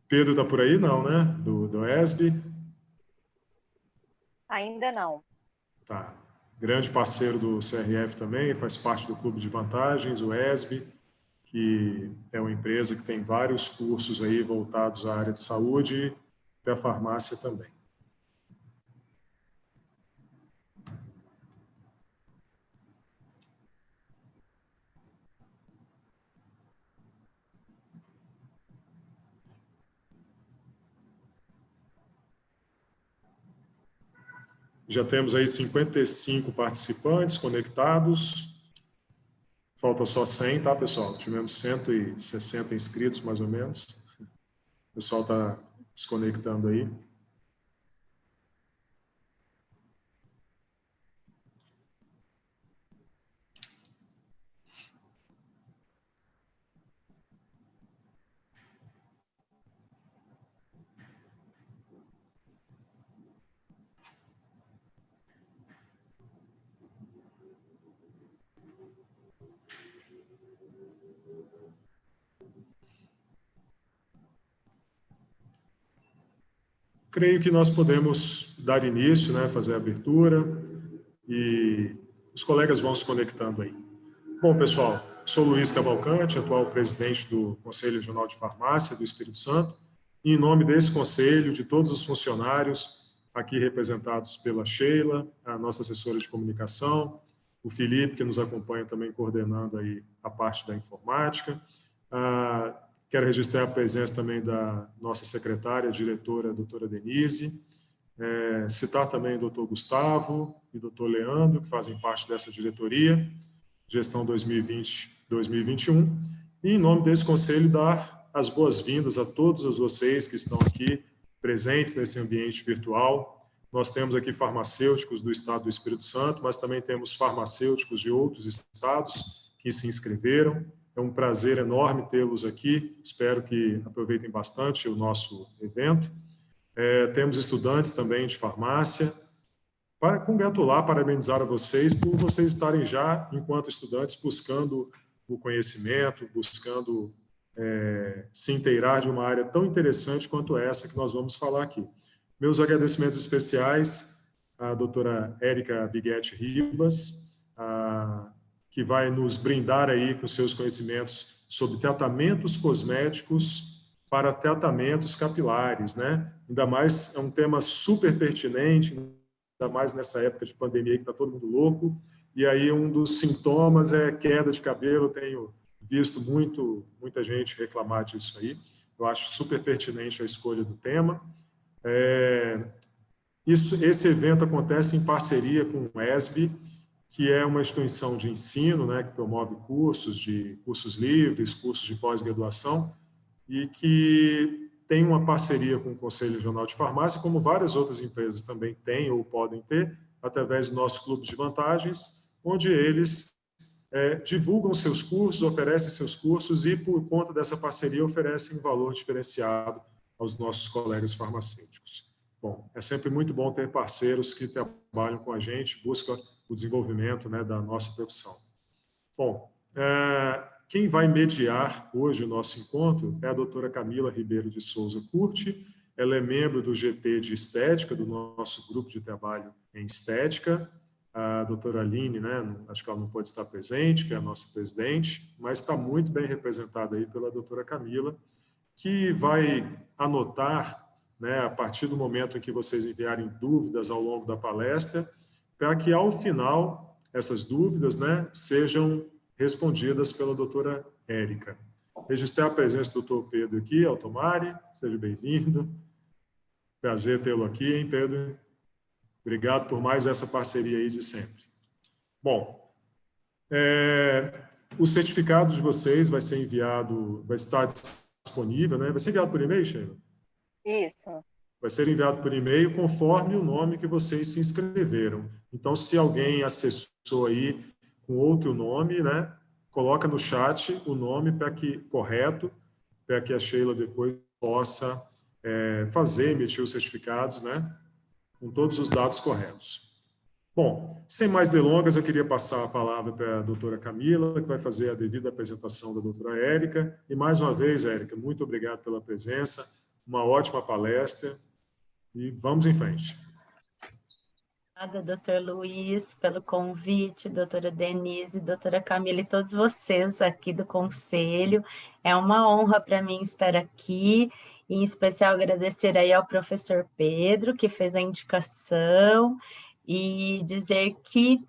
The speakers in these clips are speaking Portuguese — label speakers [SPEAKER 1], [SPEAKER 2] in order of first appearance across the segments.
[SPEAKER 1] Pedro está por aí? Não, né? Do ESB?
[SPEAKER 2] Ainda não.
[SPEAKER 1] Tá. Grande parceiro do CRF também, faz parte do Clube de Vantagens, o ESB, que é uma empresa que tem vários cursos aí voltados à área de saúde e da farmácia também. Já temos aí 55 participantes conectados. Falta só 100, tá, pessoal? Tivemos 160 inscritos, mais ou menos. O pessoal está se conectando aí. Creio que nós podemos dar início, né, fazer a abertura e os colegas vão se conectando aí. Bom, pessoal, sou Luiz Cavalcante, atual presidente do Conselho Regional de Farmácia do Espírito Santo, e em nome desse conselho, de todos os funcionários aqui representados pela Sheila, a nossa assessora de comunicação, o Felipe, que nos acompanha também coordenando aí a parte da informática, quero registrar a presença também da nossa secretária, diretora, a doutora Denise, citar também o doutor Gustavo e o doutor Leandro, que fazem parte dessa diretoria, gestão 2020-2021, e em nome desse conselho dar as boas-vindas a todos vocês que estão aqui presentes nesse ambiente virtual. Nós temos aqui farmacêuticos do estado do Espírito Santo, mas também temos farmacêuticos de outros estados que se inscreveram. É um prazer enorme tê-los aqui, espero que aproveitem bastante o nosso evento. Temos estudantes também de farmácia. Para congratular, parabenizar a vocês por vocês estarem já, enquanto estudantes, buscando o conhecimento, buscando se inteirar de uma área tão interessante quanto essa que nós vamos falar aqui. Meus agradecimentos especiais à doutora Érica Biguete Ribas, que vai nos brindar aí com seus conhecimentos sobre tratamentos cosméticos para tratamentos capilares, né? Ainda mais, é um tema super pertinente, ainda mais nessa época de pandemia que está todo mundo louco, e aí um dos sintomas é queda de cabelo. Eu tenho visto muita gente reclamar disso aí. Eu acho super pertinente a escolha do tema. Esse evento acontece em parceria com o ESB, que é uma instituição de ensino, né, que promove cursos livres, cursos de pós-graduação, e que tem uma parceria com o Conselho Regional de Farmácia, como várias outras empresas também têm ou podem ter, através do nosso clube de vantagens, onde eles divulgam seus cursos, oferecem seus cursos e, por conta dessa parceria, oferecem um valor diferenciado aos nossos colegas farmacêuticos. Bom, é sempre muito bom ter parceiros que trabalham com a gente, buscam o desenvolvimento, né, da nossa profissão. Bom, quem vai mediar hoje o nosso encontro é a doutora Camila Ribeiro de Souza Curti. Ela é membro do GT de Estética, do nosso grupo de trabalho em Estética. A doutora Aline, né, acho que ela não pode estar presente, que é a nossa presidente, mas está muito bem representada aí pela doutora Camila, que vai anotar, né, a partir do momento em que vocês enviarem dúvidas ao longo da palestra, para que, ao final, essas dúvidas, né, sejam respondidas pela doutora Érica. Registrar a presença do doutor Pedro aqui, Altomari, seja bem-vindo. Prazer tê-lo aqui, hein, Pedro? Obrigado por mais essa parceria aí de sempre. Bom, o certificado de vocês vai ser enviado, vai estar disponível, né? Vai ser enviado por e-mail, Sheila?
[SPEAKER 2] Isso.
[SPEAKER 1] Vai ser enviado por e-mail conforme o nome que vocês se inscreveram. Então, se alguém acessou aí com outro nome, né, coloca no chat o nome correto, para que a Sheila depois possa emitir os certificados, né, com todos os dados corretos. Bom, sem mais delongas, eu queria passar a palavra para a doutora Camila, que vai fazer a devida apresentação da doutora Érica. E, mais uma vez, Érica, muito obrigado pela presença, uma ótima palestra, e vamos em frente.
[SPEAKER 3] Obrigada, doutor Luiz, pelo convite, doutora Denise, doutora Camila e todos vocês aqui do Conselho. É uma honra para mim estar aqui, e em especial agradecer aí ao professor Pedro, que fez a indicação, e dizer que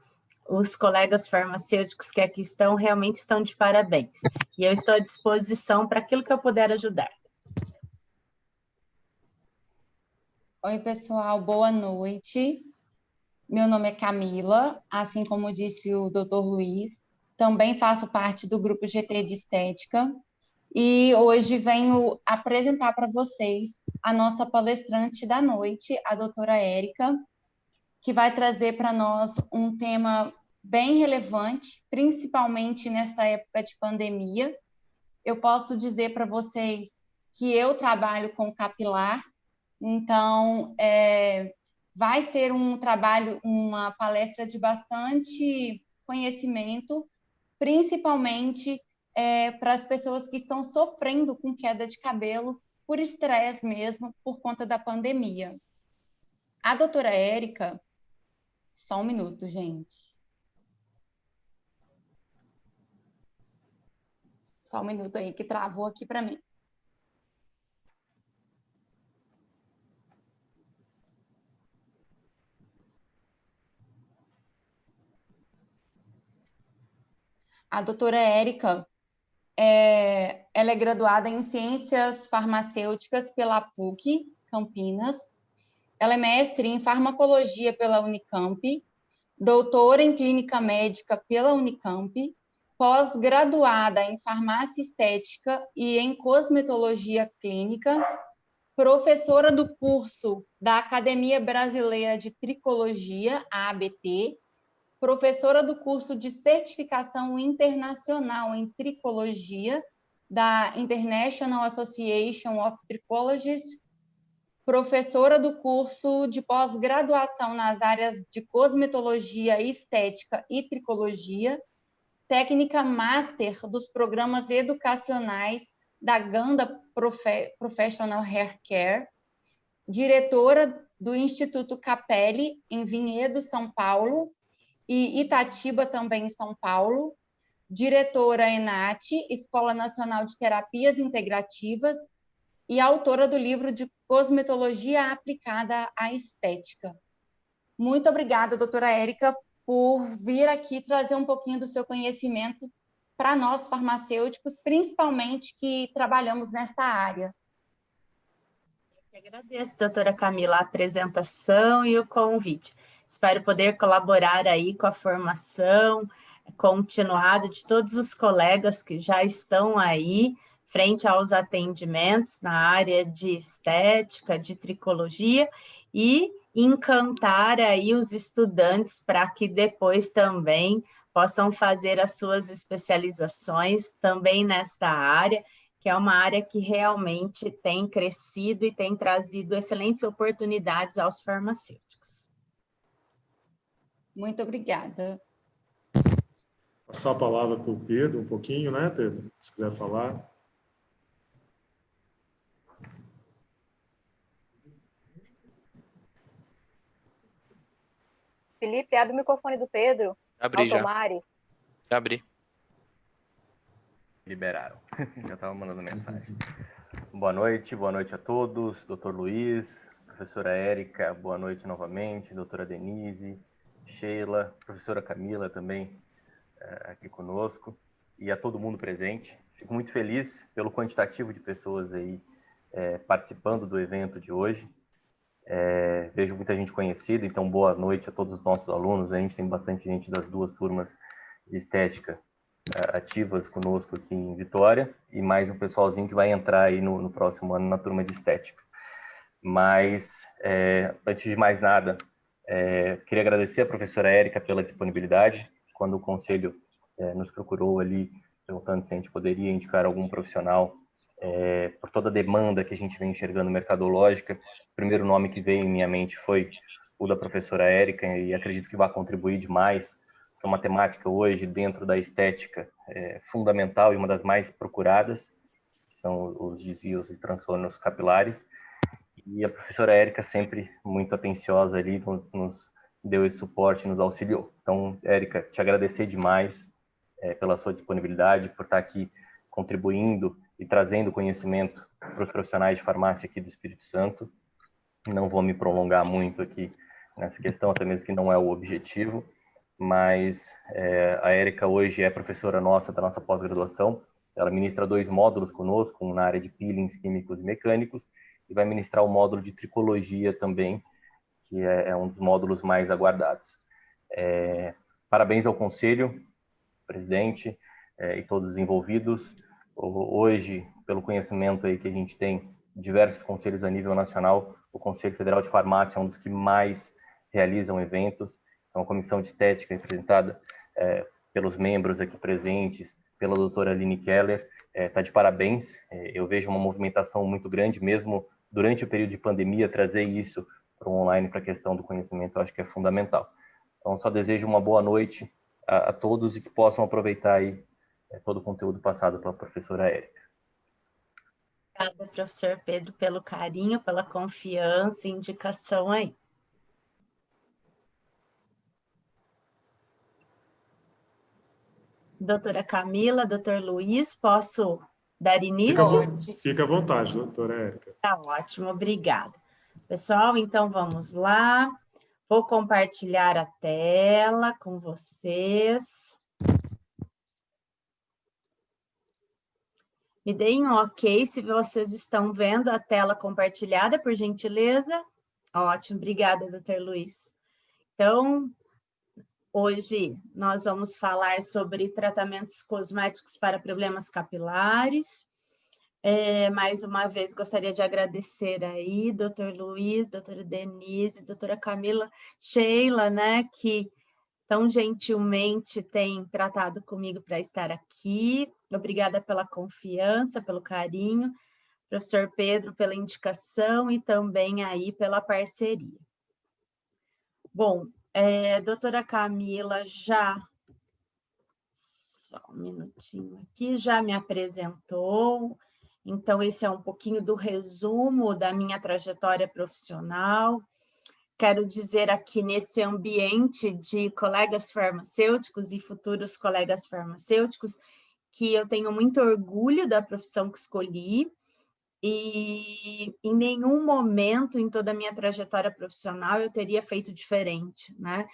[SPEAKER 3] os colegas farmacêuticos que aqui estão realmente estão de parabéns. E eu estou à disposição para aquilo que eu puder ajudar.
[SPEAKER 4] Oi, pessoal, boa noite. Meu nome é Camila, assim como disse o Dr. Luiz, também faço parte do grupo GT de Estética e hoje venho apresentar para vocês a nossa palestrante da noite, a doutora Érica, que vai trazer para nós um tema bem relevante, principalmente nesta época de pandemia. Eu posso dizer para vocês que eu trabalho com capilar, então vai ser um trabalho, uma palestra de bastante conhecimento, principalmente para as pessoas que estão sofrendo com queda de cabelo por estresse mesmo, por conta da pandemia. A doutora Érica, só um minuto, gente. Só um minuto aí que travou aqui para mim. A doutora Érica, ela é graduada em Ciências Farmacêuticas pela PUC, Campinas. Ela é mestre em Farmacologia pela Unicamp, doutora em Clínica Médica pela Unicamp, pós-graduada em Farmácia Estética e em Cosmetologia Clínica, professora do curso da Academia Brasileira de Tricologia, a ABT, professora do curso de certificação internacional em tricologia da International Association of Tricologists, professora do curso de pós-graduação nas áreas de cosmetologia, estética e tricologia, técnica master dos programas educacionais da Ganda Professional Hair Care, diretora do Instituto Capelli, em Vinhedo, São Paulo, e Itatiba, também em São Paulo, diretora ENAT, Escola Nacional de Terapias Integrativas, e autora do livro de Cosmetologia Aplicada à Estética. Muito obrigada, doutora Érica, por vir aqui trazer um pouquinho do seu conhecimento para nós farmacêuticos, principalmente que trabalhamos nesta área.
[SPEAKER 3] Eu agradeço, doutora Camila, a apresentação e o convite. Espero poder colaborar aí com a formação continuada de todos os colegas que já estão aí frente aos atendimentos na área de estética, de tricologia, e encantar aí os estudantes para que depois também possam fazer as suas especializações também nesta área, que é uma área que realmente tem crescido e tem trazido excelentes oportunidades aos farmacêuticos.
[SPEAKER 4] Muito obrigada.
[SPEAKER 1] Passar a palavra para o Pedro um pouquinho, né, Pedro? Se quiser falar.
[SPEAKER 2] Felipe, abre o microfone do Pedro.
[SPEAKER 5] Abri já.
[SPEAKER 2] Altomari.
[SPEAKER 5] Já abri.
[SPEAKER 6] Liberaram. Já estava mandando mensagem. Boa noite a todos. Doutor Luiz, professora Érica, boa noite novamente. Doutora Denise, Sheila, professora Camila também aqui conosco. E a todo mundo presente. Fico muito feliz pelo quantitativo de pessoas aí participando do evento de hoje. Vejo muita gente conhecida, então boa noite a todos os nossos alunos. A gente tem bastante gente das duas turmas de estética ativas conosco aqui em Vitória, e mais um pessoalzinho que vai entrar aí no próximo ano na turma de estética. Mas, antes de mais nada, queria agradecer a professora Érica pela disponibilidade. Quando o conselho nos procurou ali, perguntando se a gente poderia indicar algum profissional, por toda a demanda que a gente vem enxergando mercadológica, o primeiro nome que veio em minha mente foi o da professora Érica, e acredito que vai contribuir demais para uma temática hoje dentro da estética fundamental e uma das mais procuradas, que são os desvios e transtornos capilares. E a professora Érica sempre muito atenciosa ali, nos deu esse suporte, nos auxiliou. Então, Érica, te agradecer demais pela sua disponibilidade, por estar aqui contribuindo e trazendo conhecimento para os profissionais de farmácia aqui do Espírito Santo. Não vou me prolongar muito aqui nessa questão, até mesmo que não é o objetivo, mas a Érica hoje é professora nossa da nossa pós-graduação. Ela ministra 2 módulos conosco, um na área de peelings químicos e mecânicos, e vai ministrar o módulo de tricologia também, que é um dos módulos mais aguardados. Parabéns ao Conselho, presidente e todos os envolvidos. Hoje, pelo conhecimento aí que a gente tem, diversos conselhos a nível nacional, o Conselho Federal de Farmácia é um dos que mais realizam eventos. Então, a Comissão de Estética, representada pelos membros aqui presentes, pela doutora Aline Keller, está de parabéns. Eu vejo uma movimentação muito grande, mesmo durante o período de pandemia, trazer isso para o online, para a questão do conhecimento, eu acho que é fundamental. Então, só desejo uma boa noite a todos e que possam aproveitar aí todo o conteúdo passado pela professora Érica.
[SPEAKER 3] Obrigada, professor Pedro, pelo carinho, pela confiança e indicação aí. Doutora Camila, doutor Luiz, posso dar início?
[SPEAKER 1] Fica à vontade, doutora Érica.
[SPEAKER 3] Tá ótimo, obrigada. Pessoal, então vamos lá. Vou compartilhar a tela com vocês. Me deem um ok se vocês estão vendo a tela compartilhada, por gentileza. Ótimo, obrigada, doutor Luiz. Então, hoje nós vamos falar sobre tratamentos cosméticos para problemas capilares. Mais uma vez, gostaria de agradecer aí, doutor Luiz, doutora Denise, doutora Camila, Sheila, né, que tão gentilmente tem tratado comigo para estar aqui. Obrigada pela confiança, pelo carinho. Professor Pedro, pela indicação e também aí pela parceria. Bom, doutora Camila já... Só um minutinho aqui, já me apresentou. Então, esse é um pouquinho do resumo da minha trajetória profissional. Quero dizer aqui nesse ambiente de colegas farmacêuticos e futuros colegas farmacêuticos que eu tenho muito orgulho da profissão que escolhi e em nenhum momento em toda a minha trajetória profissional eu teria feito diferente, né?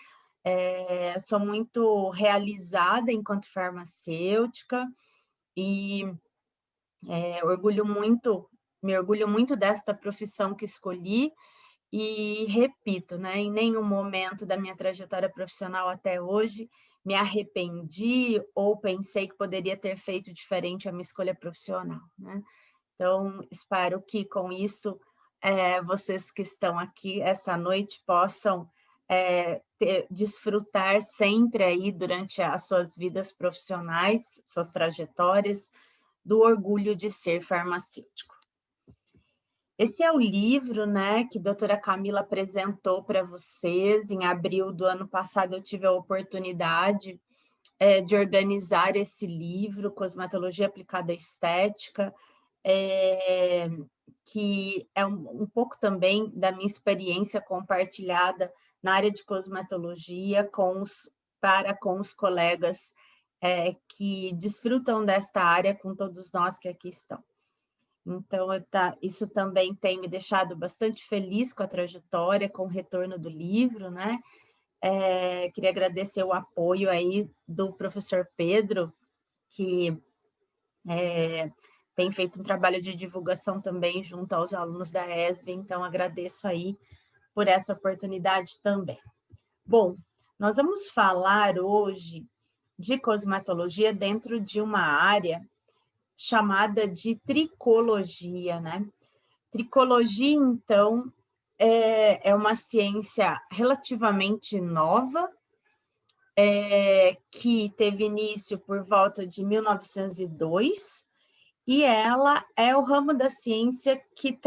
[SPEAKER 3] Sou muito realizada enquanto farmacêutica e me orgulho muito desta profissão que escolhi e repito, né, em nenhum momento da minha trajetória profissional até hoje me arrependi ou pensei que poderia ter feito diferente a minha escolha profissional, né? Então, espero que com isso vocês que estão aqui essa noite possam desfrutar sempre aí durante as suas vidas profissionais, suas trajetórias, do orgulho de ser farmacêutico. Esse é o livro, né, que a doutora Camila apresentou para vocês. Em abril do ano passado eu tive a oportunidade de organizar esse livro, Cosmetologia Aplicada à Estética, que é um pouco também da minha experiência compartilhada na área de cosmetologia com os colegas que desfrutam desta área, com todos nós que aqui estão. Então, isso também tem me deixado bastante feliz com a trajetória, com o retorno do livro, né? Queria agradecer o apoio aí do professor Pedro, que tem feito um trabalho de divulgação também junto aos alunos da ESV, então agradeço aí por essa oportunidade também. Bom, nós vamos falar hoje de cosmetologia dentro de uma área chamada de tricologia, né? Tricologia, então, é uma ciência relativamente nova, que teve início por volta de 1902, e ela é o ramo da ciência que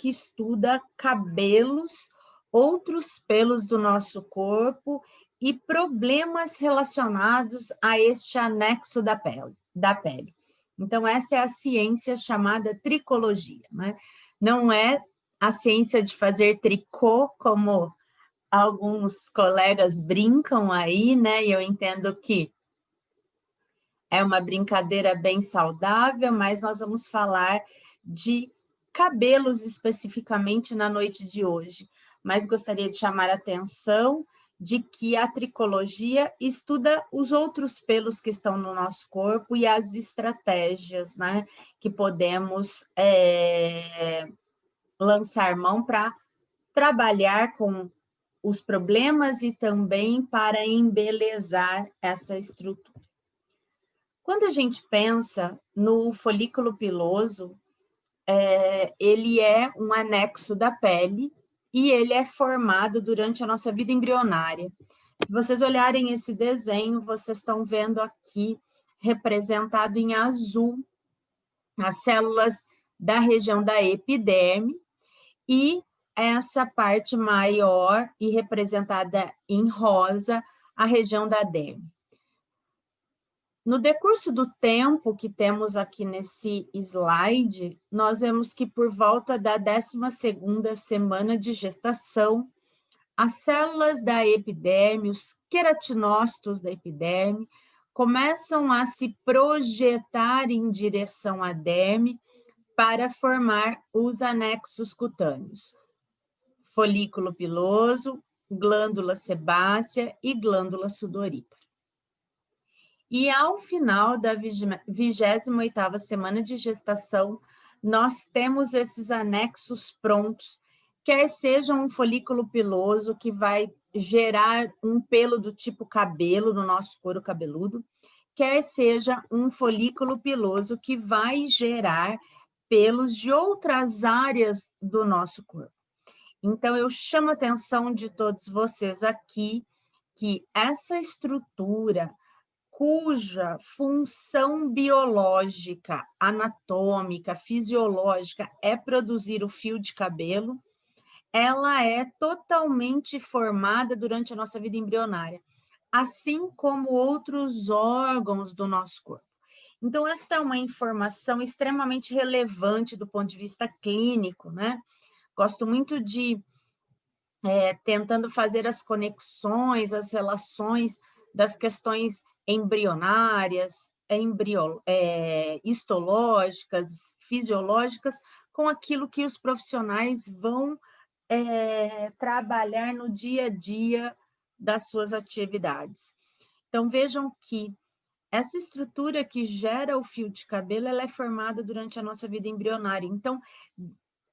[SPEAKER 3] estuda cabelos outros pelos do nosso corpo e problemas relacionados a este anexo da pele. Então, essa é a ciência chamada tricologia, né? Não é a ciência de fazer tricô, como alguns colegas brincam aí, né? E eu entendo que é uma brincadeira bem saudável, mas nós vamos falar de cabelos especificamente na noite de hoje. Mas gostaria de chamar a atenção de que a tricologia estuda os outros pelos que estão no nosso corpo e as estratégias, né, que podemos lançar mão para trabalhar com os problemas e também para embelezar essa estrutura. Quando a gente pensa no folículo piloso, ele é um anexo da pele e ele é formado durante a nossa vida embrionária. Se vocês olharem esse desenho, vocês estão vendo aqui representado em azul as células da região da epiderme e essa parte maior e representada em rosa, a região da derme. No decurso do tempo que temos aqui nesse slide, nós vemos que por volta da 12ª semana de gestação, as células da epiderme, os queratinócitos da epiderme, começam a se projetar em direção à derme para formar os anexos cutâneos. Folículo piloso, glândula sebácea e glândula sudorípara. E ao final da 28ª semana de gestação, nós temos esses anexos prontos, quer seja um folículo piloso que vai gerar um pelo do tipo cabelo no nosso couro cabeludo, quer seja um folículo piloso que vai gerar pelos de outras áreas do nosso corpo. Então, eu chamo a atenção de todos vocês aqui que essa estrutura cuja função biológica, anatômica, fisiológica é produzir o fio de cabelo, ela é totalmente formada durante a nossa vida embrionária, assim como outros órgãos do nosso corpo. Então, esta é uma informação extremamente relevante do ponto de vista clínico, né? Gosto muito de tentando fazer as conexões, as relações das questões embrionárias, histológicas, fisiológicas, com aquilo que os profissionais vão trabalhar no dia a dia das suas atividades. Então, vejam que essa estrutura que gera o fio de cabelo, ela é formada durante a nossa vida embrionária. Então,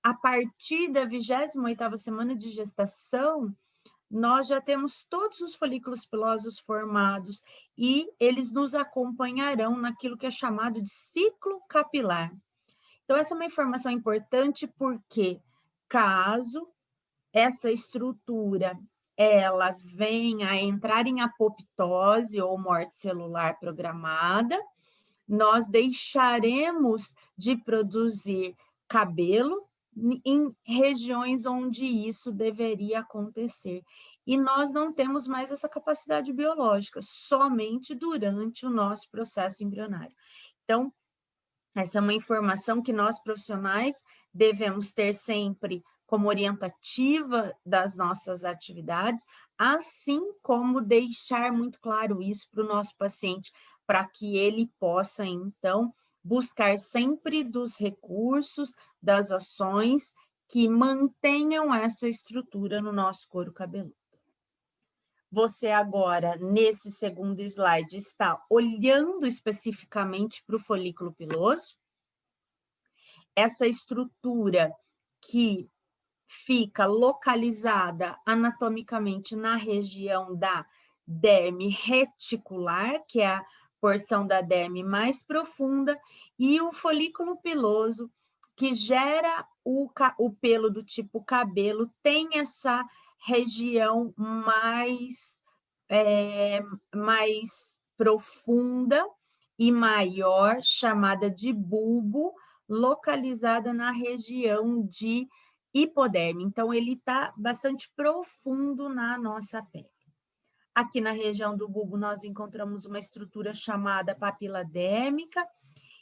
[SPEAKER 3] a partir da 28ª semana de gestação, nós já temos todos os folículos pilosos formados e eles nos acompanharão naquilo que é chamado de ciclo capilar. Então, essa é uma informação importante porque, caso essa estrutura ela venha a entrar em apoptose ou morte celular programada, nós deixaremos de produzir cabelo em regiões onde isso deveria acontecer. E nós não temos mais essa capacidade biológica, somente durante o nosso processo embrionário. Então, essa é uma informação que nós profissionais devemos ter sempre como orientativa das nossas atividades, assim como deixar muito claro isso para o nosso paciente, para que ele possa, então, buscar sempre dos recursos, das ações que mantenham essa estrutura no nosso couro cabeludo. Você agora, nesse segundo slide, está olhando especificamente para o folículo piloso. Essa estrutura que fica localizada anatomicamente na região da derme reticular, que é a porção da derme mais profunda, e o folículo piloso, que gera o pelo do tipo cabelo, tem essa região mais profunda e maior, chamada de bulbo, localizada na região de hipoderme, então ele está bastante profundo na nossa pele. Aqui na região do bulbo nós encontramos uma estrutura chamada papila dérmica,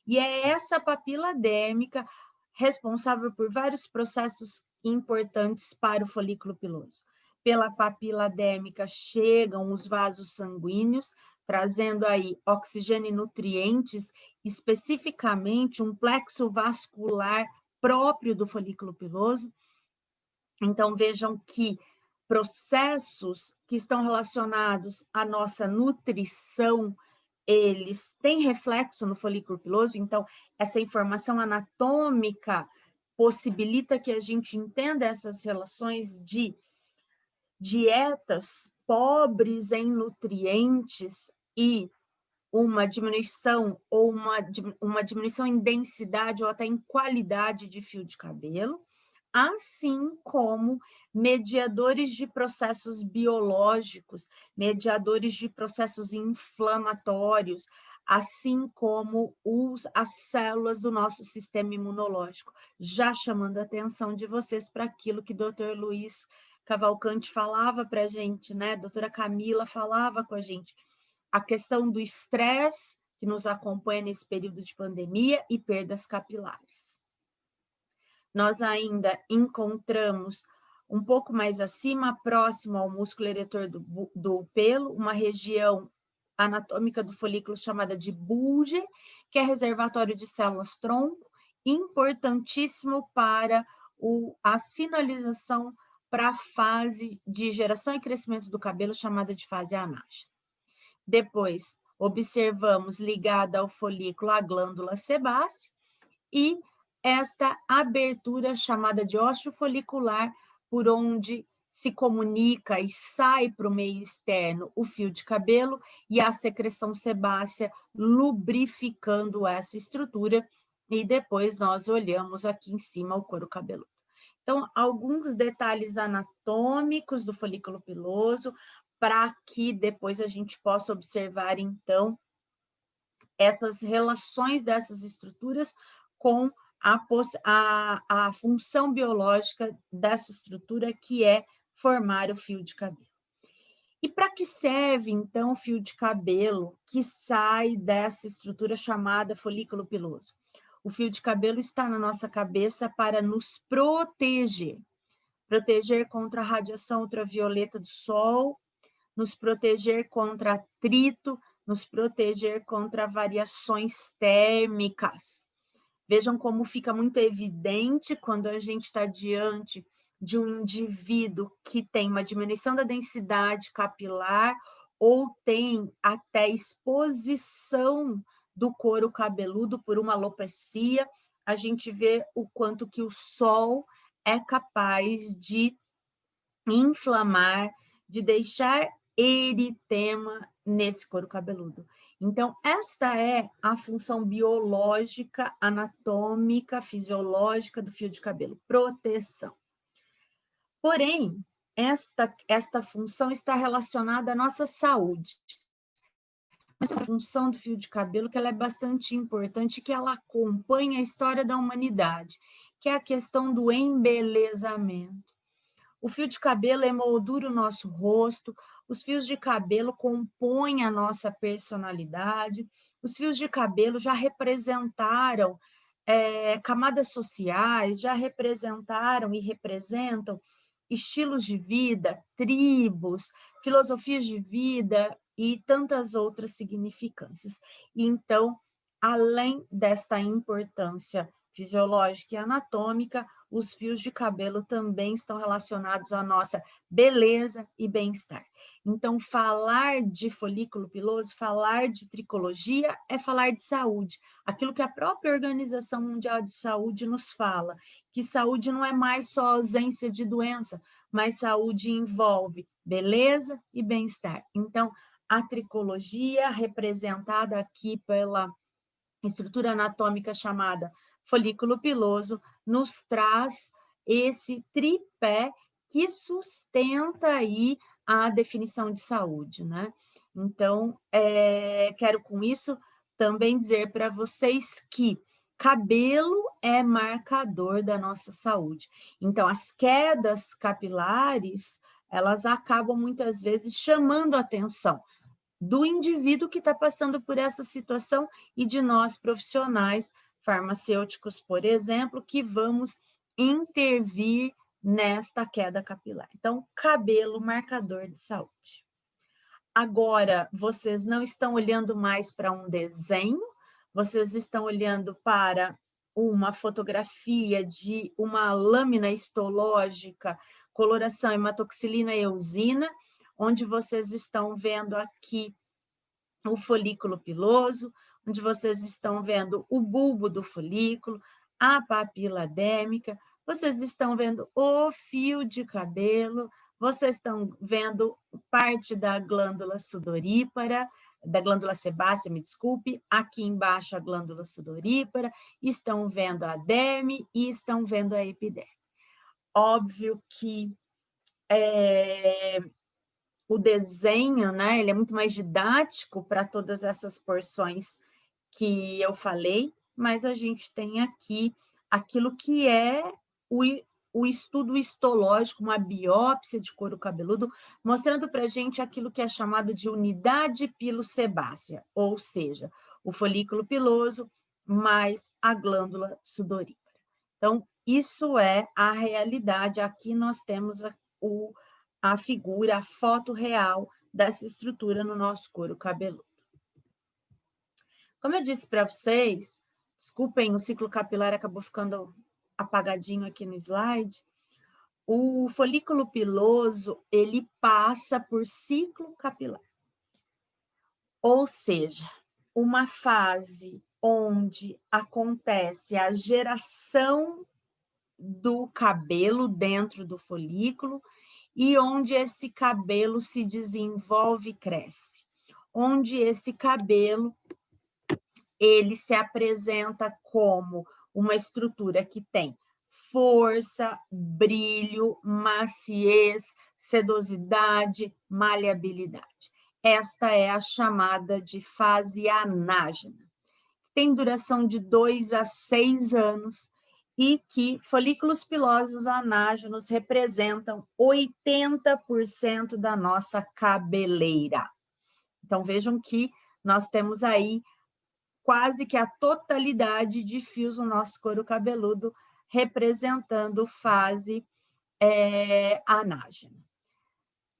[SPEAKER 3] e é essa papila dérmica responsável por vários processos importantes para o folículo piloso. Pela papila dérmica chegam os vasos sanguíneos, trazendo aí oxigênio e nutrientes, especificamente um plexo vascular próprio do folículo piloso. Então, vejam que processos que estão relacionados à nossa nutrição, eles têm reflexo no folículo piloso, então, essa informação anatômica possibilita que a gente entenda essas relações de dietas pobres em nutrientes e uma diminuição ou uma diminuição em densidade ou até em qualidade de fio de cabelo, assim como mediadores de processos biológicos, mediadores de processos inflamatórios, assim como as células do nosso sistema imunológico, já chamando a atenção de vocês para aquilo que o Dr. Luiz Cavalcante falava para a gente, né? A doutora Camila falava com a gente, a questão do estresse que nos acompanha nesse período de pandemia e perdas capilares. Nós ainda encontramos um pouco mais acima, próximo ao músculo eretor do pelo, uma região anatômica do folículo chamada de bulge, que é reservatório de células tronco, importantíssimo para a sinalização para a fase de geração e crescimento do cabelo, chamada de fase anágena. Depois, observamos ligada ao folículo a glândula sebácea e esta abertura chamada de ósseo folicular, por onde se comunica e sai para o meio externo o fio de cabelo e a secreção sebácea lubrificando essa estrutura, e depois nós olhamos aqui em cima o couro cabeludo. Então, alguns detalhes anatômicos do folículo piloso, para que depois a gente possa observar, então, essas relações dessas estruturas com a função biológica dessa estrutura, que é formar o fio de cabelo. E para que serve, então, o fio de cabelo que sai dessa estrutura chamada folículo piloso? O fio de cabelo está na nossa cabeça para nos proteger. Proteger contra a radiação ultravioleta do sol, nos proteger contra atrito, nos proteger contra variações térmicas. Vejam como fica muito evidente quando a gente está diante de um indivíduo que tem uma diminuição da densidade capilar ou tem até exposição do couro cabeludo por uma alopecia. A gente vê o quanto que o sol é capaz de inflamar, de deixar eritema nesse couro cabeludo. Então, esta é a função biológica, anatômica, fisiológica do fio de cabelo, proteção. Porém, esta função está relacionada à nossa saúde. Essa função do fio de cabelo, que ela é bastante importante, que ela acompanha a história da humanidade, que é a questão do embelezamento. O fio de cabelo emoldura o nosso rosto, os fios de cabelo compõem a nossa personalidade, os fios de cabelo já representaram camadas sociais, já representaram e representam estilos de vida, tribos, filosofias de vida e tantas outras significâncias. Então, além desta importância fisiológica e anatômica, os fios de cabelo também estão relacionados à nossa beleza e bem-estar. Então, falar de folículo piloso, falar de tricologia é falar de saúde. Aquilo que a própria Organização Mundial de Saúde nos fala, que saúde não é mais só ausência de doença, mas saúde envolve beleza e bem-estar. Então, a tricologia, representada aqui pela estrutura anatômica chamada folículo piloso, nos traz esse tripé que sustenta aí a definição de saúde, né? Então, quero com isso também dizer para vocês que cabelo é marcador da nossa saúde. Então, as quedas capilares, elas acabam muitas vezes chamando a atenção do indivíduo que está passando por essa situação e de nós profissionais farmacêuticos, por exemplo, que vamos intervir nesta queda capilar. Então, cabelo, marcador de saúde. Agora, vocês não estão olhando mais para um desenho, vocês estão olhando para uma fotografia de uma lâmina histológica, coloração hematoxilina e eosina, onde vocês estão vendo aqui o folículo piloso, onde vocês estão vendo o bulbo do folículo, a papila dérmica, vocês estão vendo o fio de cabelo, vocês estão vendo parte da glândula sudorípara, da glândula sebácea, me desculpe, aqui embaixo a glândula sudorípara, estão vendo a derme e estão vendo a epiderme. Óbvio que o desenho, né, ele é muito mais didático para todas essas porções que eu falei, mas a gente tem aqui aquilo que é o estudo histológico, uma biópsia de couro cabeludo, mostrando para a gente aquilo que é chamado de unidade pilosebácea, ou seja, o folículo piloso mais a glândula sudorípara. Então, isso é a realidade. Aqui nós temos a figura, a foto real dessa estrutura no nosso couro cabeludo. Como eu disse para vocês, desculpem, o ciclo capilar acabou ficando apagadinho aqui no slide. O folículo piloso, ele passa por ciclo capilar. Ou seja, uma fase onde acontece a geração do cabelo dentro do folículo e onde esse cabelo se desenvolve e cresce. Onde esse cabelo ele se apresenta como uma estrutura que tem força, brilho, maciez, sedosidade, maleabilidade. Esta é a chamada de fase anágena. Tem duração de 2 a 6 anos e que folículos pilosos anágenos representam 80% da nossa cabeleira. Então, vejam que nós temos aí quase que a totalidade de fios no nosso couro cabeludo representando fase anágena.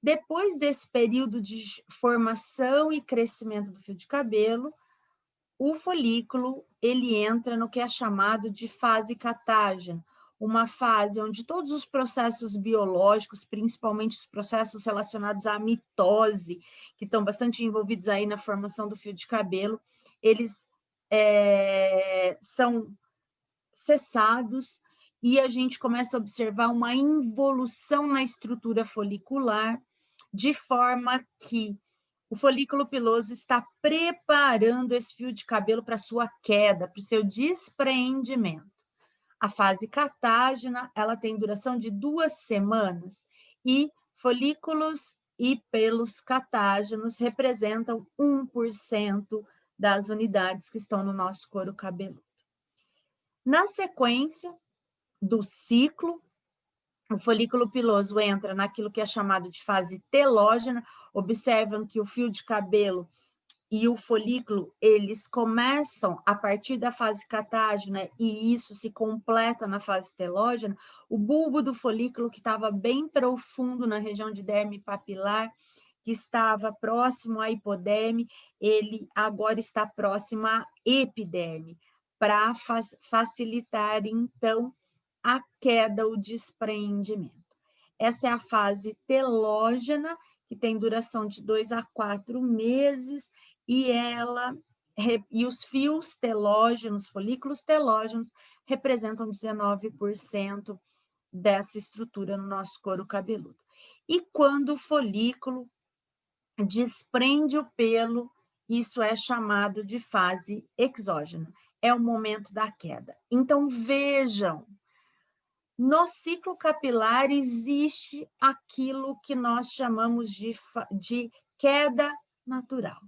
[SPEAKER 3] Depois desse período de formação e crescimento do fio de cabelo, o folículo ele entra no que é chamado de fase catágena, uma fase onde todos os processos biológicos, principalmente os processos relacionados à mitose, que estão bastante envolvidos aí na formação do fio de cabelo, eles são cessados e a gente começa a observar uma involução na estrutura folicular, de forma que o folículo piloso está preparando esse fio de cabelo para sua queda, para o seu despreendimento. A fase catágena, ela tem duração de 2 semanas e folículos e pelos catágenos representam 1% das unidades que estão no nosso couro cabeludo. Na sequência do ciclo, o folículo piloso entra naquilo que é chamado de fase telógena. Observam que o fio de cabelo e o folículo, eles começam a partir da fase catágena e isso se completa na fase telógena. O bulbo do folículo, que estava bem profundo na região de derme papilar, que estava próximo à hipoderme, ele agora está próximo à epiderme, para facilitar, então, a queda, o despreendimento. Essa é a fase telógena, que tem duração de 2 a 4 meses, e os fios telógenos, folículos telógenos, representam 19% dessa estrutura no nosso couro cabeludo. E quando o folículo desprende o pelo, isso é chamado de fase exógena, é o momento da queda. Então, vejam, no ciclo capilar existe aquilo que nós chamamos de queda natural.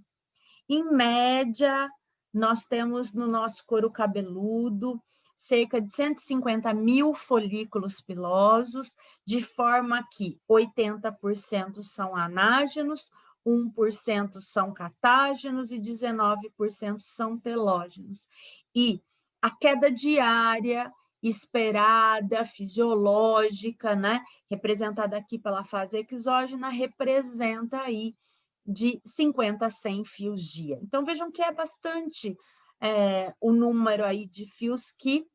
[SPEAKER 3] Em média, nós temos no nosso couro cabeludo cerca de 150 mil folículos pilosos, de forma que 80% são anágenos, 1% são catágenos e 19% são telógenos. E a queda diária esperada, fisiológica, né, representada aqui pela fase exógena, representa aí de 50 a 100 fios dia. Então, vejam que é bastante o número aí de fios que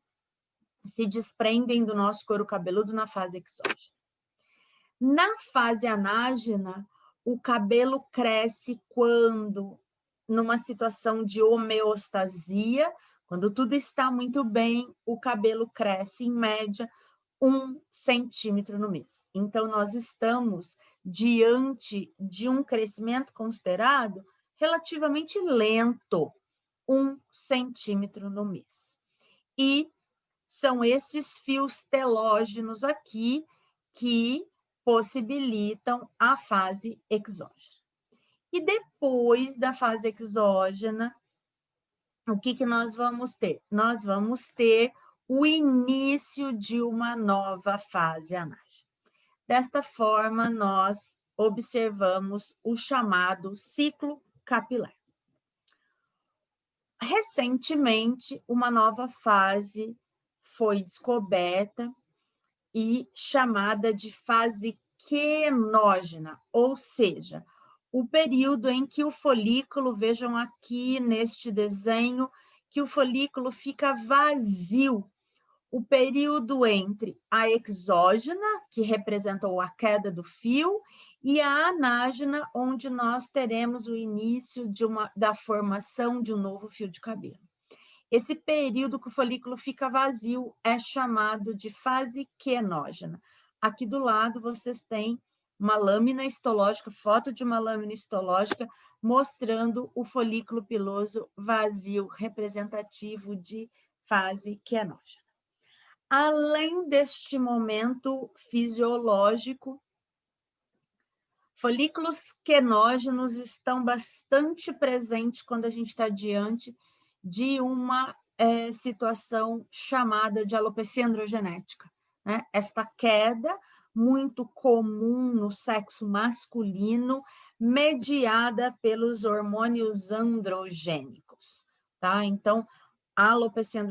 [SPEAKER 3] se desprendem do nosso couro cabeludo na fase exógena. Na fase anágena, o cabelo cresce quando, numa situação de homeostasia, quando tudo está muito bem, o cabelo cresce, em média, 1 centímetro no mês. Então, nós estamos diante de um crescimento considerado relativamente lento, 1 centímetro no mês. E são esses fios telógenos aqui que possibilitam a fase exógena. E depois da fase exógena, o que nós vamos ter? Nós vamos ter o início de uma nova fase anágena. Desta forma, nós observamos o chamado ciclo capilar. Recentemente, uma nova fase foi descoberta e chamada de fase quenógena, ou seja, o período em que o folículo, vejam aqui neste desenho, que o folículo fica vazio, o período entre a exógena, que representou a queda do fio, e a anágena, onde nós teremos o início da formação de um novo fio de cabelo. Esse período que o folículo fica vazio é chamado de fase quenógena. Aqui do lado vocês têm uma lâmina histológica, foto de uma lâmina histológica, mostrando o folículo piloso vazio, representativo de fase quenógena. Além deste momento fisiológico, folículos quenógenos estão bastante presentes quando a gente está diante de uma situação chamada de alopecia androgenética, né? Esta queda muito comum no sexo masculino, mediada pelos hormônios androgênicos, tá? Então, na alopecia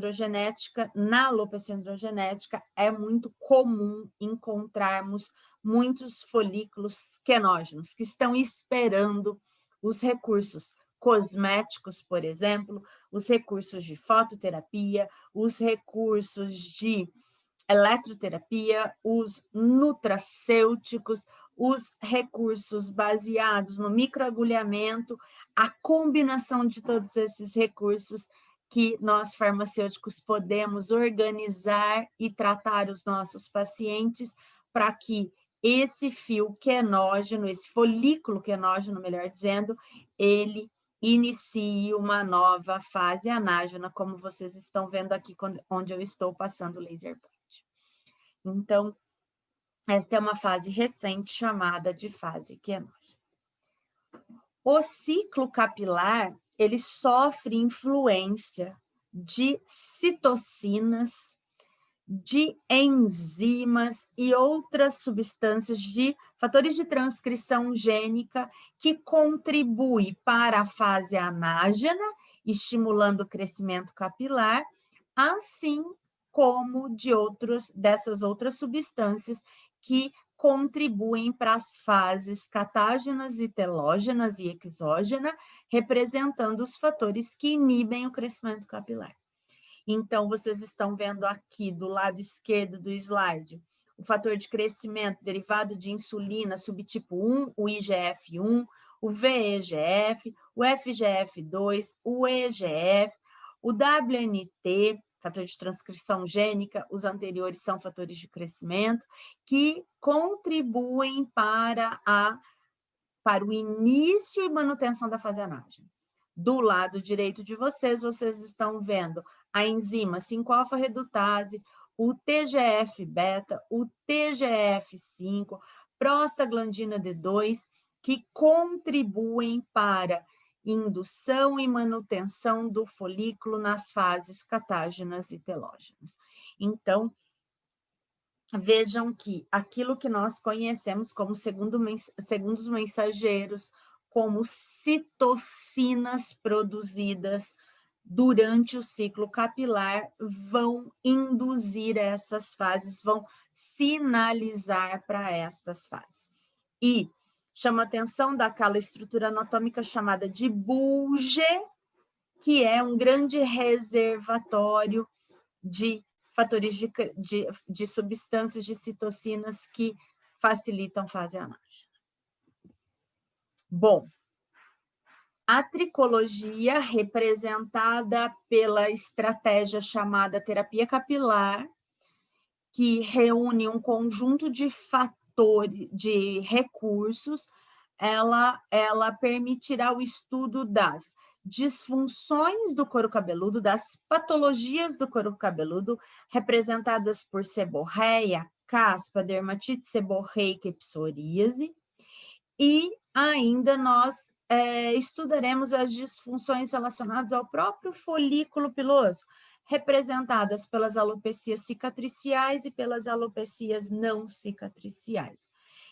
[SPEAKER 3] androgenética é muito comum encontrarmos muitos folículos quenógenos que estão esperando os recursos cosméticos, por exemplo, os recursos de fototerapia, os recursos de eletroterapia, os nutracêuticos, os recursos baseados no microagulhamento, a combinação de todos esses recursos que nós farmacêuticos podemos organizar e tratar os nossos pacientes para que esse fio quenógeno, esse folículo quenógeno, melhor dizendo, ele inicie uma nova fase anágena, como vocês estão vendo aqui, onde eu estou passando o laser point. Então, esta é uma fase recente chamada de fase quenógena. O ciclo capilar, ele sofre influência de citocinas, de enzimas e outras substâncias de fatores de transcrição gênica que contribuem para a fase anágena, estimulando o crescimento capilar, assim como dessas outras substâncias que contribuem para as fases catágenas e telógenas e exógena, representando os fatores que inibem o crescimento capilar. Então, vocês estão vendo aqui do lado esquerdo do slide o fator de crescimento derivado de insulina subtipo 1, o IGF-1, o VEGF, o FGF2, o EGF, o WNT, fator de transcrição gênica, os anteriores são fatores de crescimento, que contribuem para o início e manutenção da fase anágena. Do lado direito de vocês estão vendo a enzima 5-alfa-redutase, o TGF-beta, o TGF-5, prostaglandina D2, que contribuem para indução e manutenção do folículo nas fases catágenas e telógenas. Então, vejam que aquilo que nós conhecemos como segundos mensageiros, como citocinas produzidas durante o ciclo capilar, vão induzir essas fases, vão sinalizar para estas fases. E chama atenção daquela estrutura anatômica chamada de bulge, que é um grande reservatório de fatores de substâncias, de citocinas que facilitam fase anágena. Bom, a tricologia, representada pela estratégia chamada terapia capilar, que reúne um conjunto de fatores, de recursos, ela permitirá o estudo das disfunções do couro cabeludo, das patologias do couro cabeludo, representadas por seborreia, caspa, dermatite seborreica e psoríase, e ainda nós estudaremos as disfunções relacionadas ao próprio folículo piloso, representadas pelas alopecias cicatriciais e pelas alopecias não cicatriciais.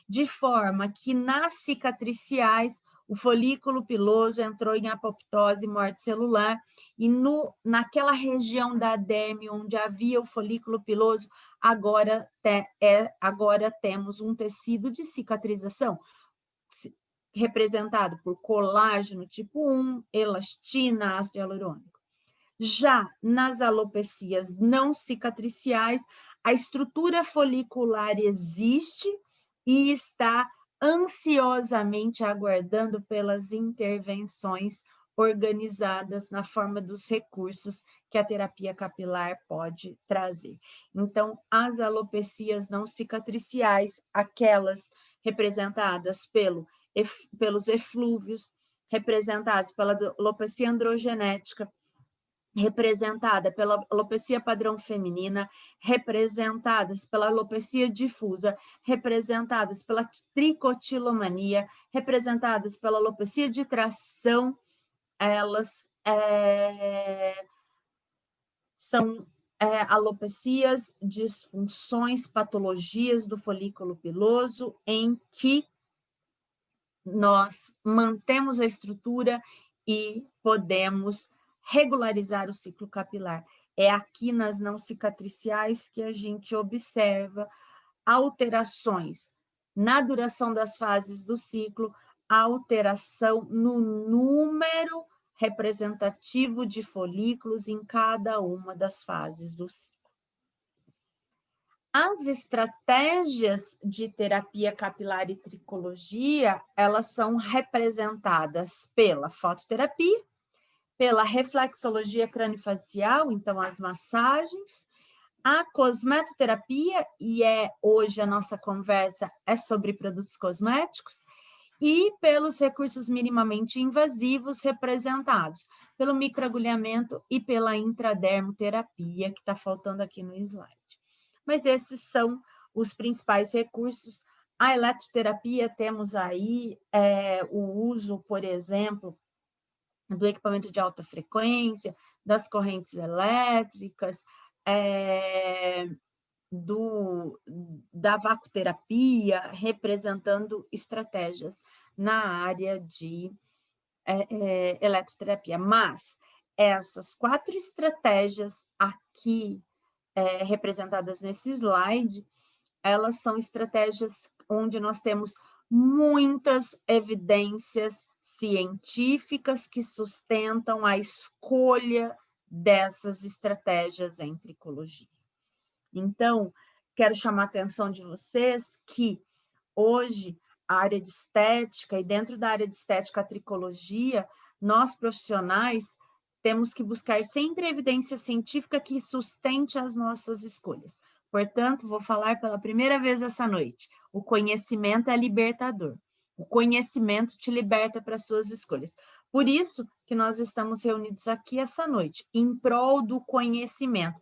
[SPEAKER 3] De forma que nas cicatriciais, o folículo piloso entrou em apoptose e morte celular, e naquela região da derme onde havia o folículo piloso, agora temos um tecido de cicatrização, representado por colágeno tipo 1, elastina, ácido hialurônico. Já nas alopecias não cicatriciais, a estrutura folicular existe e está ansiosamente aguardando pelas intervenções organizadas na forma dos recursos que a terapia capilar pode trazer. Então, as alopecias não cicatriciais, aquelas representadas pelos eflúvios, representados pela alopecia androgenética, representada pela alopecia padrão feminina, representadas pela alopecia difusa, representadas pela tricotilomania, representadas pela alopecia de tração, elas são alopecias, disfunções, patologias do folículo piloso em que nós mantemos a estrutura e podemos regularizar o ciclo capilar. É aqui nas não cicatriciais que a gente observa alterações na duração das fases do ciclo, alteração no número representativo de folículos em cada uma das fases do ciclo. As estratégias de terapia capilar e tricologia, elas são representadas pela fototerapia, pela reflexologia crâniofacial, então as massagens, a cosmetoterapia, e hoje a nossa conversa é sobre produtos cosméticos, e pelos recursos minimamente invasivos representados pelo microagulhamento e pela intradermoterapia, que está faltando aqui no slide. Mas esses são os principais recursos. A eletroterapia, temos aí o uso, por exemplo, do equipamento de alta frequência, das correntes elétricas, da vacuoterapia, representando estratégias na área de eletroterapia. Mas essas 4 estratégias aqui representadas nesse slide, elas são estratégias onde nós temos muitas evidências científicas que sustentam a escolha dessas estratégias em tricologia. Então, quero chamar a atenção de vocês que hoje a área de estética, e dentro da área de estética, a tricologia, nós profissionais temos que buscar sempre evidência científica que sustente as nossas escolhas. Portanto, vou falar pela primeira vez essa noite, o conhecimento é libertador. O conhecimento te liberta para as suas escolhas. Por isso que nós estamos reunidos aqui essa noite, em prol do conhecimento.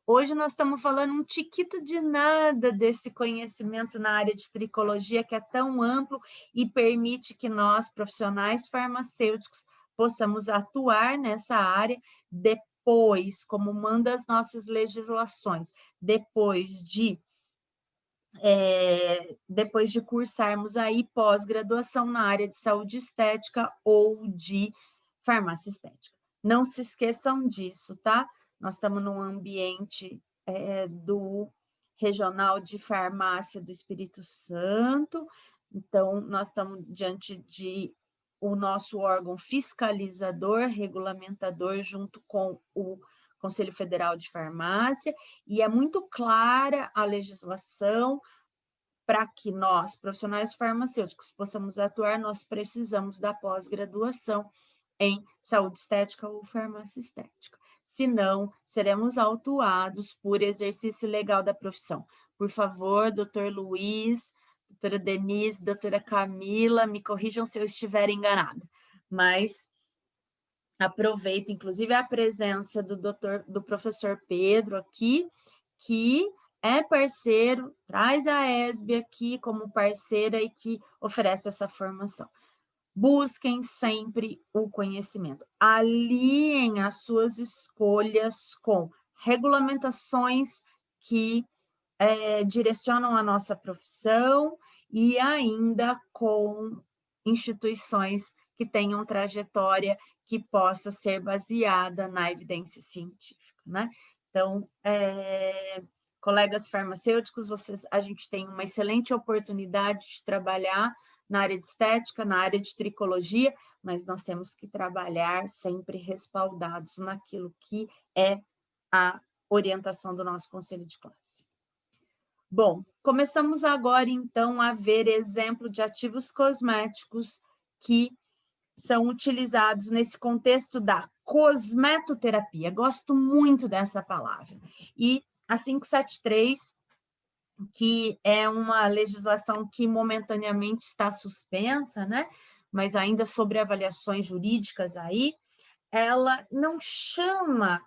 [SPEAKER 3] Hoje nós estamos falando um tiquito de nada desse conhecimento na área de tricologia, que é tão amplo e permite que nós, profissionais farmacêuticos, possamos atuar nessa área depois, como manda as nossas legislações, depois de cursarmos aí pós-graduação na área de saúde estética ou de farmácia estética. Não se esqueçam disso, tá? Nós estamos num ambiente do Regional de Farmácia do Espírito Santo, então nós estamos diante de o nosso órgão fiscalizador, regulamentador, junto com o Conselho Federal de Farmácia, e é muito clara a legislação. Para que nós, profissionais farmacêuticos, possamos atuar, nós precisamos da pós-graduação em saúde estética ou farmácia estética. Senão, seremos autuados por exercício ilegal da profissão. Por favor, doutor Luiz, doutora Denise, doutora Camila, me corrijam se eu estiver enganada. Mas aproveito, inclusive, a presença do professor Pedro aqui, que é parceiro, traz a ESB aqui como parceira e que oferece essa formação. Busquem sempre o conhecimento. Aliem as suas escolhas com regulamentações que direcionam a nossa profissão e ainda com instituições que tenham trajetória que possa ser baseada na evidência científica, né? Então, colegas farmacêuticos, a gente tem uma excelente oportunidade de trabalhar na área de estética, na área de tricologia, mas nós temos que trabalhar sempre respaldados naquilo que é a orientação do nosso conselho de classe. Bom, começamos agora, então, a ver exemplo de ativos cosméticos que são utilizados nesse contexto da cosmetoterapia. Gosto muito dessa palavra. E a 573, que é uma legislação que momentaneamente está suspensa, né? Mas ainda sobre avaliações jurídicas aí, ela não chama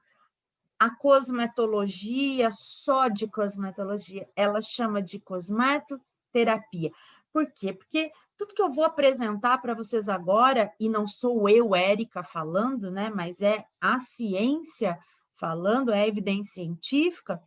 [SPEAKER 3] a cosmetologia só de cosmetologia, ela chama de cosmetoterapia. Por quê? Porque tudo que eu vou apresentar para vocês agora, e não sou eu, Érica, falando, né? Mas é a ciência falando, é a evidência científica,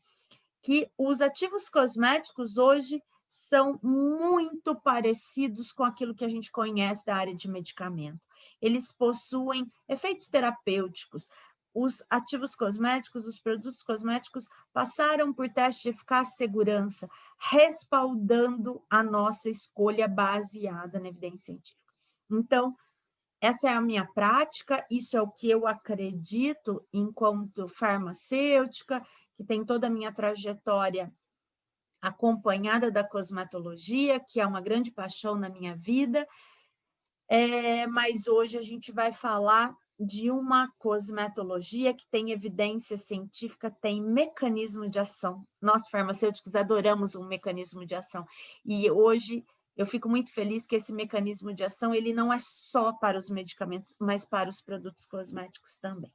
[SPEAKER 3] que os ativos cosméticos hoje são muito parecidos com aquilo que a gente conhece da área de medicamento. Eles possuem efeitos terapêuticos. Os ativos cosméticos, os produtos cosméticos passaram por teste de eficácia e segurança, respaldando a nossa escolha baseada na evidência científica. Então, essa é a minha prática, isso é o que eu acredito enquanto farmacêutica, que tem toda a minha trajetória acompanhada da cosmetologia, que é uma grande paixão na minha vida, mas hoje a gente vai falar de uma cosmetologia que tem evidência científica, tem mecanismo de ação. Nós, farmacêuticos, adoramos um mecanismo de ação. E hoje eu fico muito feliz que esse mecanismo de ação ele não é só para os medicamentos, mas para os produtos cosméticos também.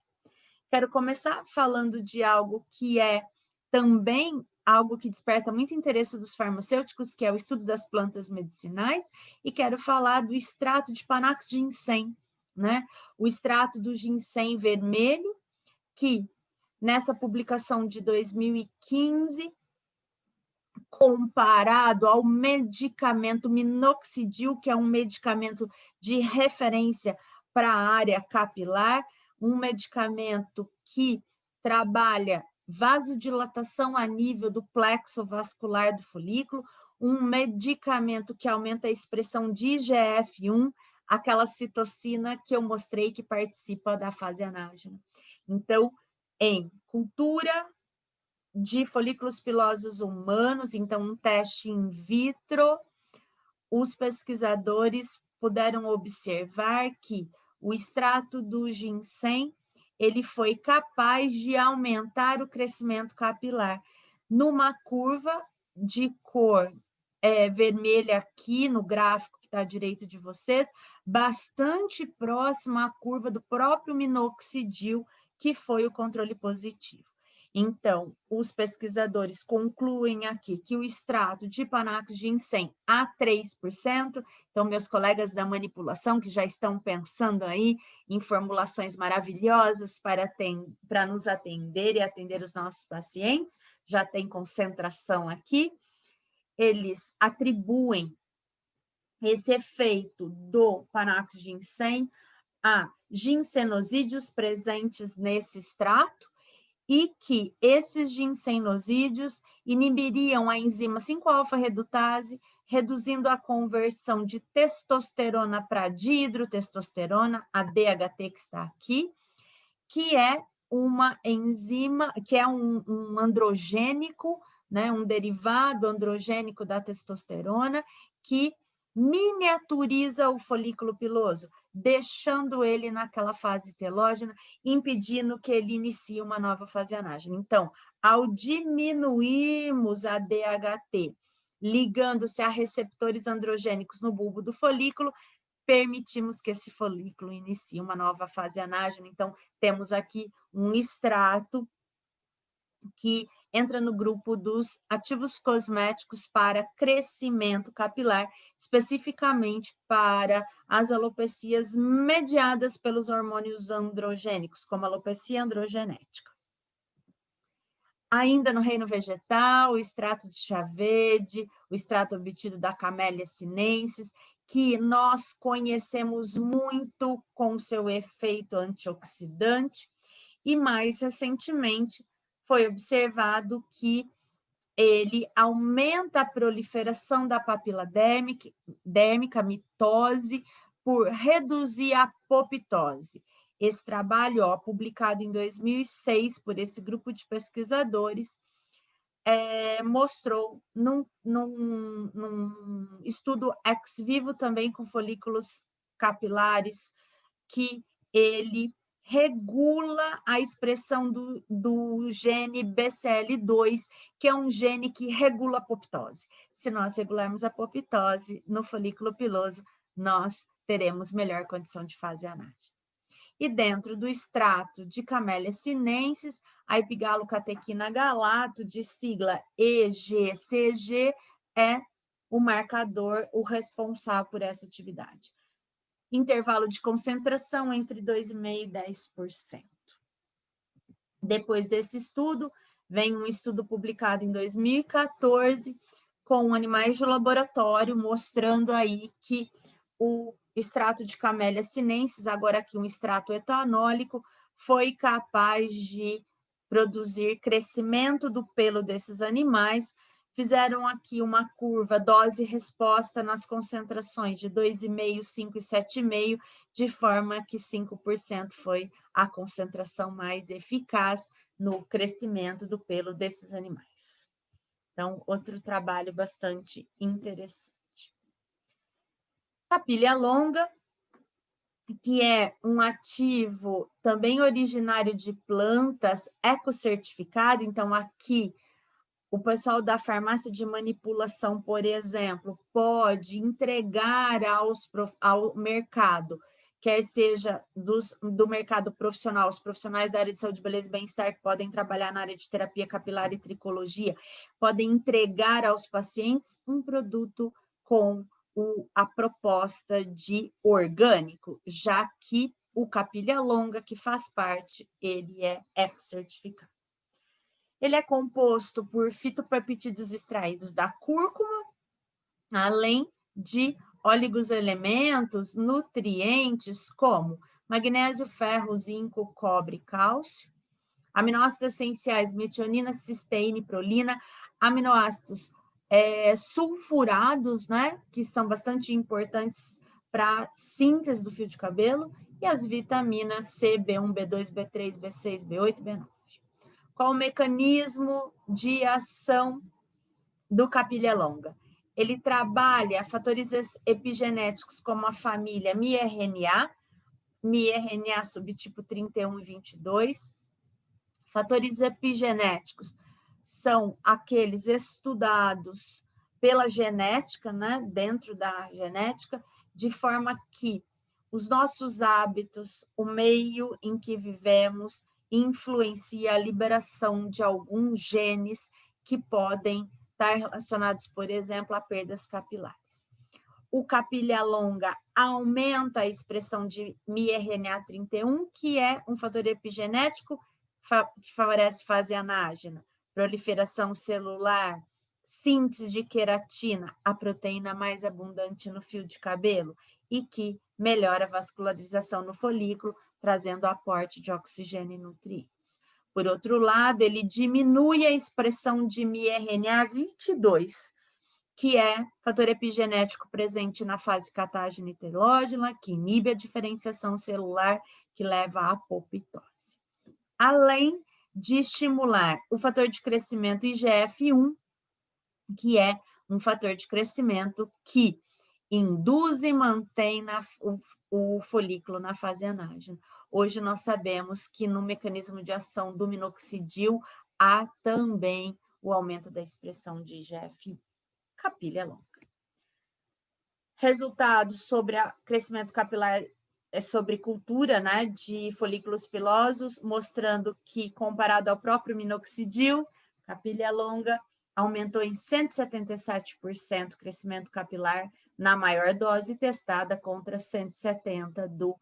[SPEAKER 3] Quero começar falando de algo que é também algo que desperta muito interesse dos farmacêuticos, que é o estudo das plantas medicinais, e quero falar do extrato de Panax ginseng, né? O extrato do ginseng vermelho, que nessa publicação de 2015, comparado ao medicamento minoxidil, que é um medicamento de referência para a área capilar, um medicamento que trabalha vasodilatação a nível do plexo vascular do folículo, um medicamento que aumenta a expressão de IGF-1, aquela citocina que eu mostrei que participa da fase anágena. Então, em cultura de folículos pilosos humanos, então um teste in vitro, os pesquisadores puderam observar que o extrato do ginseng ele foi capaz de aumentar o crescimento capilar numa curva de cor vermelha aqui no gráfico que está à direita de vocês, bastante próxima à curva do próprio minoxidil, que foi o controle positivo. Então, os pesquisadores concluem aqui que o extrato de panax ginseng a 3%, então, meus colegas da manipulação que já estão pensando aí em formulações maravilhosas para nos atender e atender os nossos pacientes, já tem concentração aqui, eles atribuem esse efeito do panax ginseng a ginsenosídeos presentes nesse extrato e que esses ginsenosídeos inibiriam a enzima 5-alfa-redutase, reduzindo a conversão de testosterona para dihidrotestosterona, a DHT que está aqui, que é uma enzima, que é um androgênico, né, um derivado androgênico da testosterona, que miniaturiza o folículo piloso, deixando ele naquela fase telógena, impedindo que ele inicie uma nova fase anágena. Então, ao diminuirmos a DHT, ligando-se a receptores androgênicos no bulbo do folículo, permitimos que esse folículo inicie uma nova fase anágena. Então, temos aqui um extrato que entra no grupo dos ativos cosméticos para crescimento capilar, especificamente para as alopecias mediadas pelos hormônios androgênicos, como a alopecia androgenética. Ainda no reino vegetal, o extrato de chá verde, o extrato obtido da Camellia sinensis, que nós conhecemos muito com seu efeito antioxidante, e mais recentemente foi observado que ele aumenta a proliferação da papila dérmica, mitose, por reduzir a apoptose. Esse trabalho, publicado em 2006 por esse grupo de pesquisadores, mostrou num estudo ex vivo também com folículos capilares que ele regula a expressão do gene BCL2, que é um gene que regula a apoptose. Se nós regularmos a apoptose no folículo piloso, nós teremos melhor condição de fase anágena. E dentro do extrato de Camellia sinensis, a epigalocatequina galato, de sigla EGCG, é o marcador, o responsável por essa atividade. Intervalo de concentração entre 2,5% e 10%. Depois desse estudo, vem um estudo publicado em 2014 com animais de laboratório, mostrando aí que o extrato de Camellia sinensis, agora aqui um extrato etanólico, foi capaz de produzir crescimento do pelo desses animais. Fizeram aqui uma curva dose-resposta nas concentrações de 2,5, 5 e 7,5, de forma que 5% foi a concentração mais eficaz no crescimento do pelo desses animais. Então, outro trabalho bastante interessante. Papilha longa, que é um ativo também originário de plantas, ecocertificado. Então, aqui, o pessoal da farmácia de manipulação, por exemplo, pode entregar ao mercado, quer seja do mercado profissional, os profissionais da área de saúde, beleza e bem-estar, que podem trabalhar na área de terapia capilar e tricologia, podem entregar aos pacientes um produto com a proposta de orgânico, já que o Papilha longa, que faz parte, ele é ecocertificado. Ele é composto por fitopeptídeos extraídos da cúrcuma, além de oligoelementos, nutrientes como magnésio, ferro, zinco, cobre e cálcio, aminoácidos essenciais, metionina, cisteína e prolina, aminoácidos sulfurados, né, que são bastante importantes para a síntese do fio de cabelo, e as vitaminas C, B1, B2, B3, B6, B8 e B9. Qual o mecanismo de ação do Papilha longa? Ele trabalha fatores epigenéticos como a família miRNA subtipo 31 e 22. Fatores epigenéticos são aqueles estudados pela genética, né, dentro da genética, de forma que os nossos hábitos, o meio em que vivemos influencia a liberação de alguns genes que podem estar relacionados, por exemplo, a perdas capilares. O capilha longa aumenta a expressão de miRNA31, que é um fator epigenético que favorece fase anágena, proliferação celular, síntese de queratina, a proteína mais abundante no fio de cabelo, e que melhora a vascularização no folículo, trazendo aporte de oxigênio e nutrientes. Por outro lado, ele diminui a expressão de miRNA22, que é fator epigenético presente na fase catágena e telógena, que inibe a diferenciação celular, que leva à apoptose. Além de estimular o fator de crescimento IGF-1, que é um fator de crescimento que induz e mantém o folículo na fase anágena. Hoje nós sabemos que no mecanismo de ação do minoxidil há também o aumento da expressão de IGF-1. Capilha longa. Resultados sobre crescimento capilar, sobre cultura, né, de folículos pilosos, mostrando que, comparado ao próprio minoxidil, capilha longa aumentou em 177% o crescimento capilar na maior dose testada contra 170% do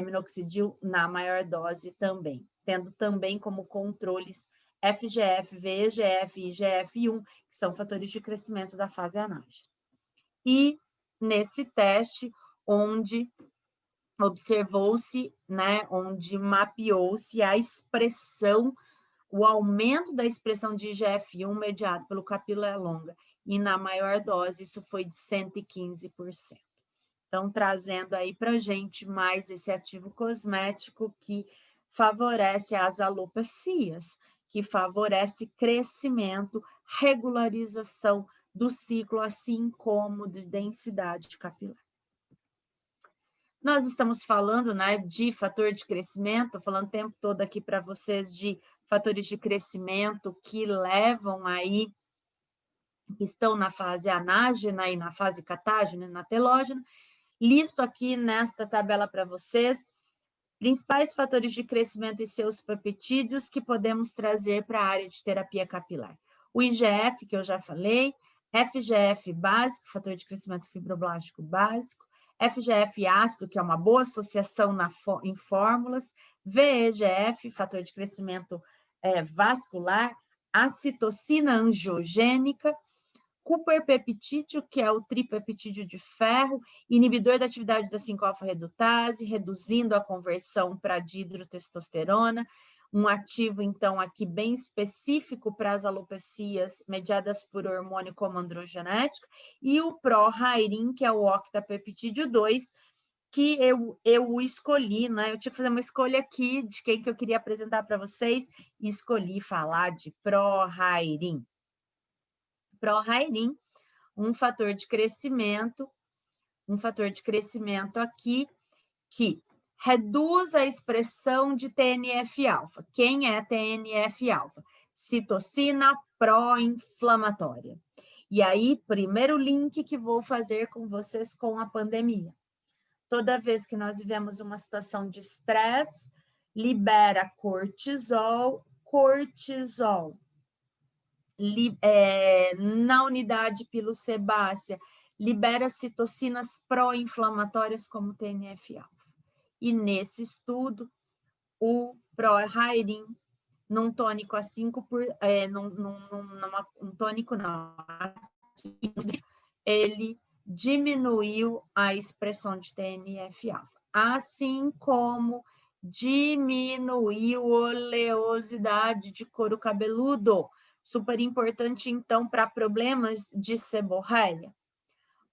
[SPEAKER 3] minoxidil na maior dose também, tendo também como controles FGF, VEGF e IGF-1, que são fatores de crescimento da fase anágena. E nesse teste, onde observou-se, né, onde mapeou-se a expressão, o aumento da expressão de IGF-1 mediado pelo capilha longa, e na maior dose isso foi de 115%. Então, trazendo aí para a gente mais esse ativo cosmético que favorece as alopecias, que favorece crescimento, regularização do ciclo, assim como de densidade capilar. Nós estamos falando, né, de fator de crescimento, falando o tempo todo aqui para vocês de fatores de crescimento que levam aí, que estão na fase anágena e na fase catágena e na telógena. Listo aqui nesta tabela para vocês principais fatores de crescimento e seus peptídeos que podemos trazer para a área de terapia capilar. O IGF, que eu já falei, FGF básico, fator de crescimento fibroblástico básico, FGF ácido, que é uma boa associação em fórmulas, VEGF, fator de crescimento vascular, a citocina angiogênica, cuperpeptídeo, que é o tripeptídeo de ferro, inibidor da atividade da 5-alfa-redutase, reduzindo a conversão para dihidrotestosterona, um ativo, então, aqui bem específico para as alopecias mediadas por hormônio como androgenética, e o pró-rairin, que é o octapeptídeo 2, que eu escolhi, né? Eu tinha que fazer uma escolha aqui de quem que eu queria apresentar para vocês, e escolhi falar de pró-rairin. Pró-rairin, um fator de crescimento aqui que reduz a expressão de TNF-alfa. Quem é TNF-alfa? Citocina pró-inflamatória. E aí, primeiro link que vou fazer com vocês com a pandemia. Toda vez que nós vivemos uma situação de estresse, libera cortisol, na unidade pilossebácea, libera citocinas pró-inflamatórias como TNF-alfa. E nesse estudo, o pró-rairin, num tônico a 5 por... um tônico não, ele diminuiu a expressão de TNF-alfa, assim como diminuiu a oleosidade de couro cabeludo, super importante, então, para problemas de seborréia.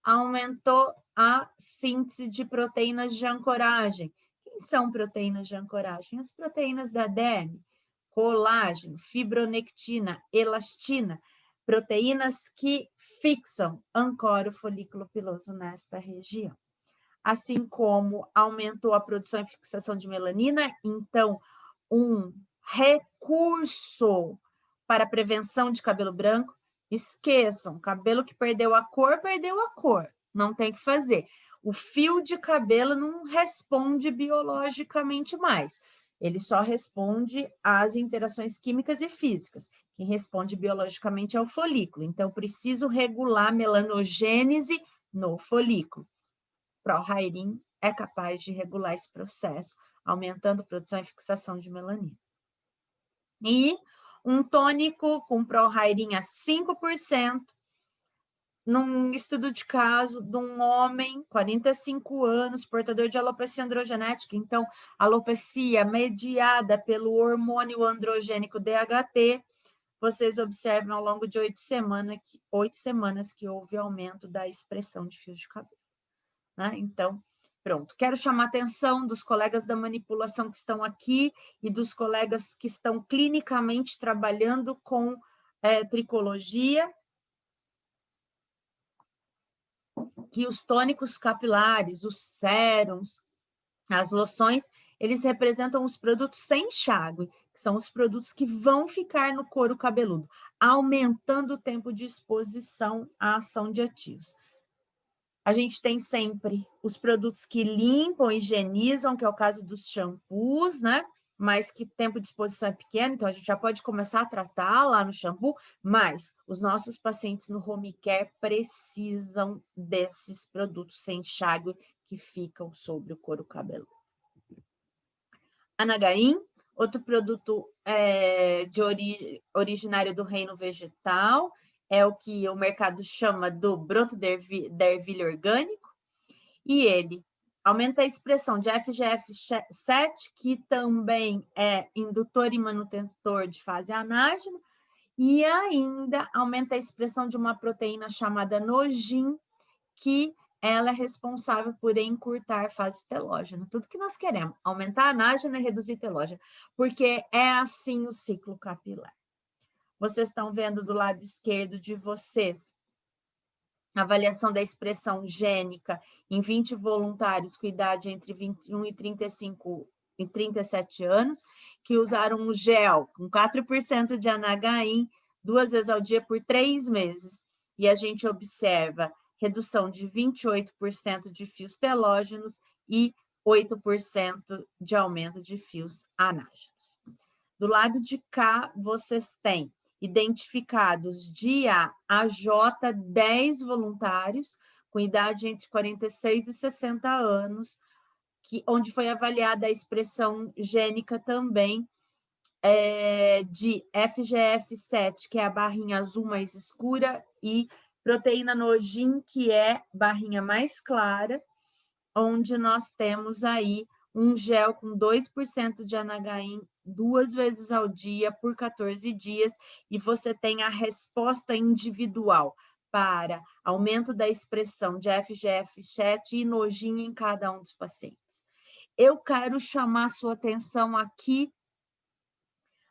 [SPEAKER 3] Aumentou a síntese de proteínas de ancoragem. Quem são proteínas de ancoragem? As proteínas da derme, colágeno, fibronectina, elastina, proteínas que fixam, ancoram o folículo piloso nesta região. Assim como aumentou a produção e fixação de melanina, então, um recurso para a prevenção de cabelo branco. Esqueçam, cabelo que perdeu a cor, não tem o que fazer. O fio de cabelo não responde biologicamente mais. Ele só responde às interações químicas e físicas. Quem responde biologicamente é o folículo. Então, eu preciso regular a melanogênese no folículo. Prolhairin é capaz de regular esse processo, aumentando a produção e fixação de melanina. E um tônico com Prolhairin a 5%, num estudo de caso de um homem, 45 anos, portador de alopecia androgenética, então, alopecia mediada pelo hormônio androgênico DHT, vocês observam ao longo de 8 semanas que houve aumento da expressão de fios de cabelo. Né? Então, pronto. Quero chamar a atenção dos colegas da manipulação que estão aqui e dos colegas que estão clinicamente trabalhando com tricologia, que os tônicos capilares, os sérums, as loções, eles representam os produtos sem enxágue, que são os produtos que vão ficar no couro cabeludo, aumentando o tempo de exposição à ação de ativos. A gente tem sempre os produtos que limpam, higienizam, que é o caso dos shampoos, né? Mas que o tempo de exposição é pequeno, então a gente já pode começar a tratar lá no shampoo, mas os nossos pacientes no home care precisam desses produtos sem enxágue que ficam sobre o couro cabeludo. Anagain, outro produto originário do reino vegetal, é o que o mercado chama do broto da ervilha orgânico, e ele aumenta a expressão de FGF7, que também é indutor e manutentor de fase anágena, e ainda aumenta a expressão de uma proteína chamada nogin, que ela é responsável por encurtar a fase telógena. Tudo que nós queremos, aumentar a anágena e reduzir telógena, porque é assim o ciclo capilar. Vocês estão vendo do lado esquerdo de vocês avaliação da expressão gênica em 20 voluntários com idade entre 21 e 37 anos, que usaram um gel com 4% de Anagain 2 vezes ao dia por 3 meses. E a gente observa redução de 28% de fios telógenos e 8% de aumento de fios anágenos. Do lado de cá, vocês têm identificados de A a J 10 voluntários com idade entre 46 e 60 anos, onde foi avaliada a expressão gênica também de FGF7, que é a barrinha azul mais escura, e proteína nogin, que é barrinha mais clara, onde nós temos aí um gel com 2% de Anagain 2 vezes ao dia por 14 dias, e você tem a resposta individual para aumento da expressão de FGF7 e nogin em cada um dos pacientes. Eu quero chamar a sua atenção aqui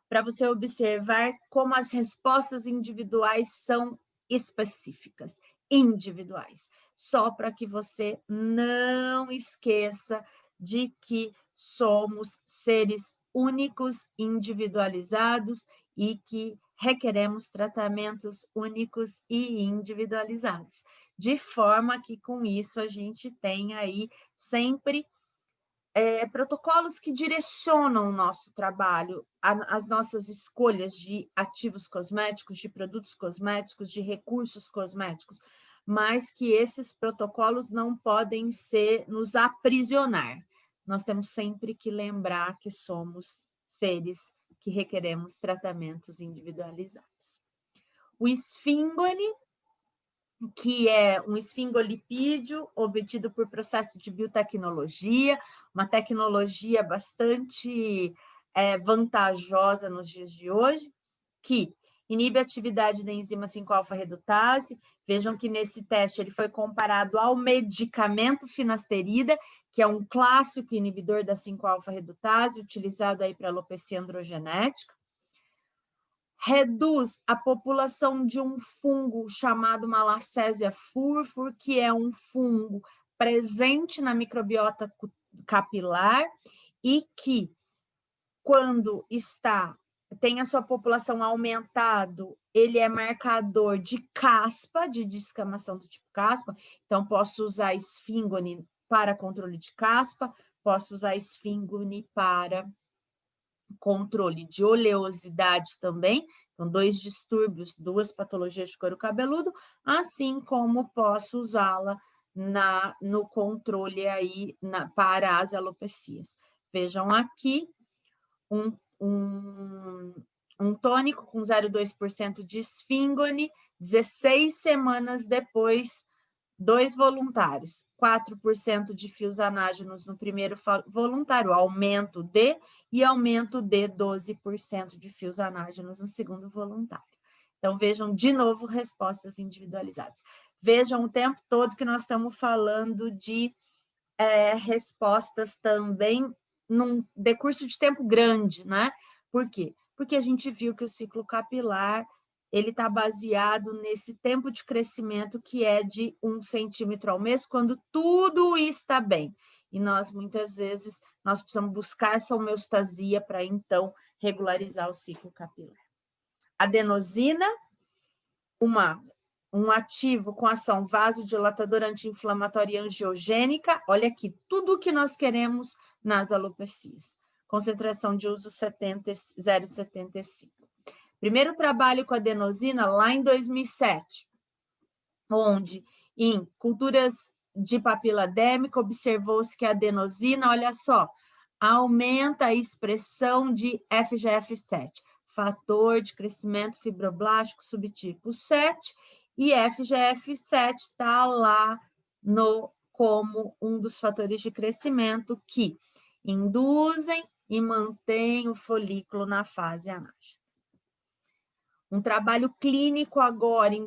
[SPEAKER 3] para você observar como as respostas individuais são específicas, individuais, só para que você não esqueça de que somos seres únicos, individualizados e que requeremos tratamentos únicos e individualizados, de forma que com isso a gente tem aí sempre protocolos que direcionam o nosso trabalho, as nossas escolhas de ativos cosméticos, de produtos cosméticos, de recursos cosméticos, mas que esses protocolos não podem nos aprisionar. Nós temos sempre que lembrar que somos seres que requeremos tratamentos individualizados. O esfingone, que é um esfingolipídio obtido por processo de biotecnologia, uma tecnologia bastante vantajosa nos dias de hoje, que inibe a atividade da enzima 5-alfa-redutase. Vejam que nesse teste ele foi comparado ao medicamento finasterida, que é um clássico inibidor da 5-alfa-redutase, utilizado aí para alopecia androgenética. Reduz a população de um fungo chamado Malassezia furfur, que é um fungo presente na microbiota capilar e que, quando tem a sua população aumentado, ele é marcador de caspa, de descamação do tipo caspa. Então, posso usar esfingone para controle de caspa, posso usar esfingone para controle de oleosidade também, então 2 distúrbios, 2 patologias de couro cabeludo, assim como posso usá-la no controle aí para as alopecias. Vejam aqui um tônico com 0,2% de esfingone, 16 semanas depois, 2 voluntários, 4% de fios anágenos no primeiro voluntário, aumento de, e aumento de 12% de fios anágenos no segundo voluntário. Então, vejam, de novo, respostas individualizadas. Vejam o tempo todo que nós estamos falando de respostas também num decurso de tempo grande, né? Por quê? Porque a gente viu que o ciclo capilar ele está baseado nesse tempo de crescimento que é de 1 centímetro ao mês, quando tudo está bem. E nós, muitas vezes, nós precisamos buscar essa homeostasia para, então, regularizar o ciclo capilar. Adenosina, um ativo com ação vasodilatadora, anti-inflamatória e angiogênica. Olha aqui, tudo o que nós queremos nas alopecias. Concentração de uso 0,75. Primeiro trabalho com adenosina lá em 2007, onde em culturas de papila dérmica observou-se que a adenosina, olha só, aumenta a expressão de FGF7, fator de crescimento fibroblástico subtipo 7, e FGF7 está lá como um dos fatores de crescimento que induzem e mantêm o folículo na fase anágena. Um trabalho clínico agora de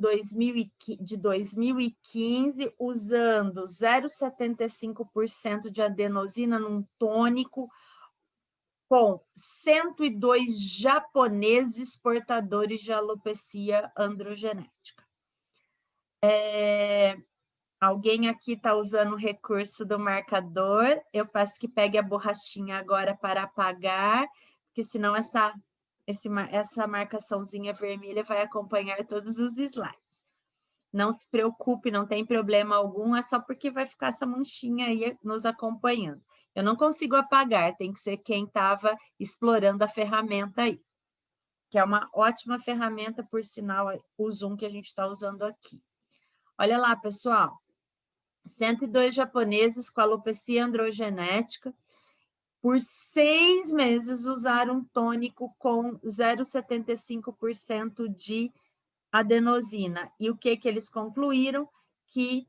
[SPEAKER 3] 2015, usando 0,75% de adenosina num tônico com 102 japoneses portadores de alopecia androgenética. Alguém aqui está usando o recurso do marcador. Eu peço que pegue a borrachinha agora para apagar, porque senão essa marcaçãozinha vermelha vai acompanhar todos os slides. Não se preocupe, não tem problema algum, é só porque vai ficar essa manchinha aí nos acompanhando. Eu não consigo apagar, tem que ser quem estava explorando a ferramenta aí, que é uma ótima ferramenta, por sinal, o Zoom que a gente está usando aqui. Olha lá, pessoal, 102 japoneses com alopecia androgenética, por 6 meses usaram um tônico com 0,75% de adenosina. E o que eles concluíram? Que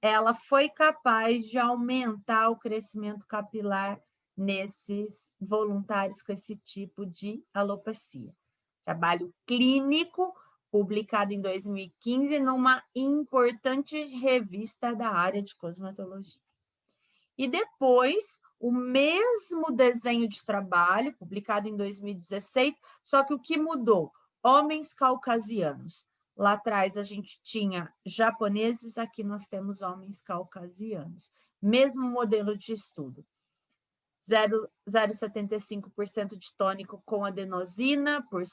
[SPEAKER 3] ela foi capaz de aumentar o crescimento capilar nesses voluntários com esse tipo de alopecia. Trabalho clínico, publicado em 2015, numa importante revista da área de cosmetologia. E depois, o mesmo desenho de trabalho, publicado em 2016, só que o que mudou? Homens caucasianos. Lá atrás a gente tinha japoneses, aqui nós temos homens caucasianos. Mesmo modelo de estudo. 0,75% de tônico com adenosina por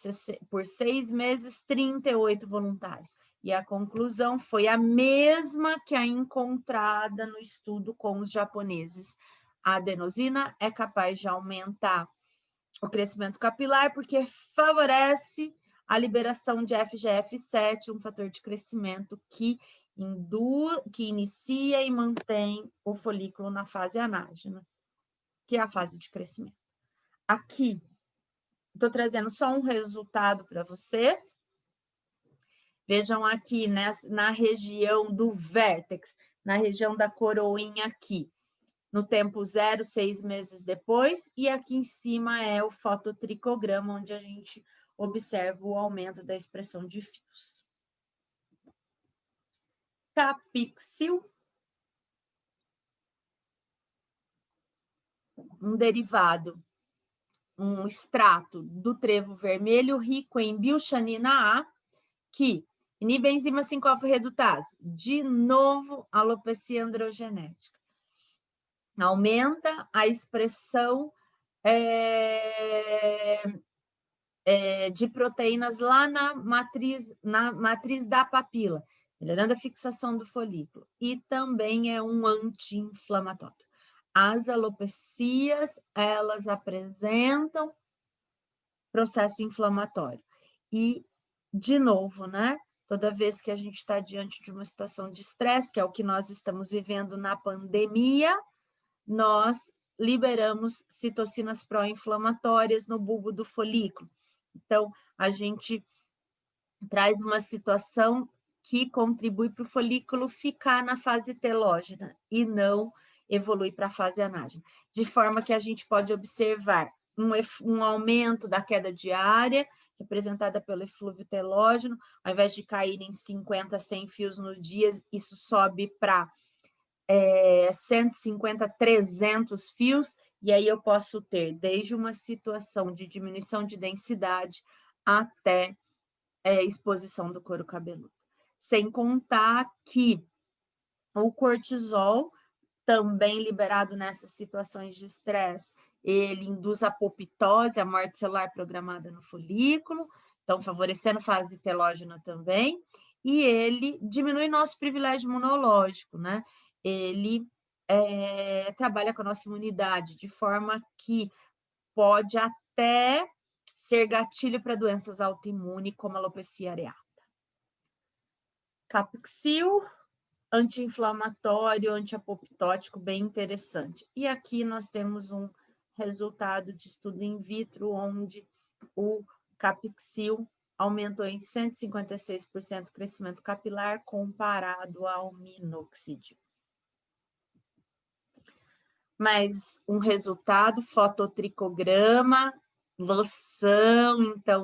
[SPEAKER 3] 6 meses, 38 voluntários. E a conclusão foi a mesma que a encontrada no estudo com os japoneses. A adenosina é capaz de aumentar o crescimento capilar porque favorece a liberação de FGF7, um fator de crescimento que inicia e mantém o folículo na fase anágena, que é a fase de crescimento. Aqui, estou trazendo só um resultado para vocês. Vejam aqui, né, na região do vértex, na região da coroinha aqui, no tempo 0, 6 meses depois, e aqui em cima é o fototricograma, onde a gente observa o aumento da expressão de fios. Capixil, um derivado, um extrato do trevo vermelho rico em bilxanina A, que inibe a enzima 5-alfa-redutase, de novo, alopecia androgenética. Aumenta a expressão de proteínas lá na matriz da papila, melhorando a fixação do folículo. E também é um anti-inflamatório. As alopecias, elas apresentam processo inflamatório. E, de novo, né? Toda vez que a gente está diante de uma situação de estresse, que é o que nós estamos vivendo na pandemia, nós liberamos citocinas pró-inflamatórias no bulbo do folículo. Então, a gente traz uma situação que contribui para o folículo ficar na fase telógena e não evolui para a fase anágena. De forma que a gente pode observar um aumento da queda diária, representada pelo eflúvio telógeno, ao invés de cair em 50, 100 fios no dia, isso sobe para 150, 300 fios, e aí eu posso ter desde uma situação de diminuição de densidade até exposição do couro cabeludo. Sem contar que o cortisol, também liberado nessas situações de estresse, ele induz a apoptose, a morte celular programada no folículo, então favorecendo fase telógena também, e ele diminui nosso privilégio imunológico, né? Ele trabalha com a nossa imunidade, de forma que pode até ser gatilho para doenças autoimunes, como a alopecia areata. Capixil, anti-inflamatório, anti-apoptótico, bem interessante. E aqui nós temos um resultado de estudo in vitro, onde o Capixil aumentou em 156% o crescimento capilar comparado ao minoxidil. Mas um resultado, fototricograma, loção, então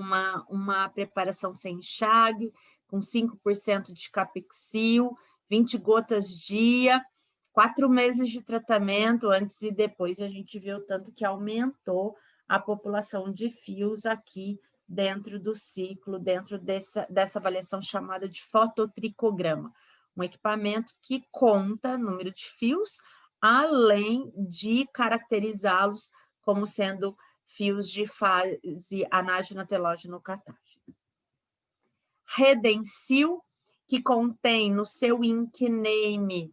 [SPEAKER 3] uma preparação sem enxágue, com 5% de Capixil, 20 gotas dia, 4 meses de tratamento antes e depois, a gente viu tanto que aumentou a população de fios aqui dentro do ciclo, dentro dessa avaliação chamada de fototricograma, um equipamento que conta número de fios, além de caracterizá-los como sendo fios de fase anágena, telógena ou catágena. Redensil, que contém no seu nickname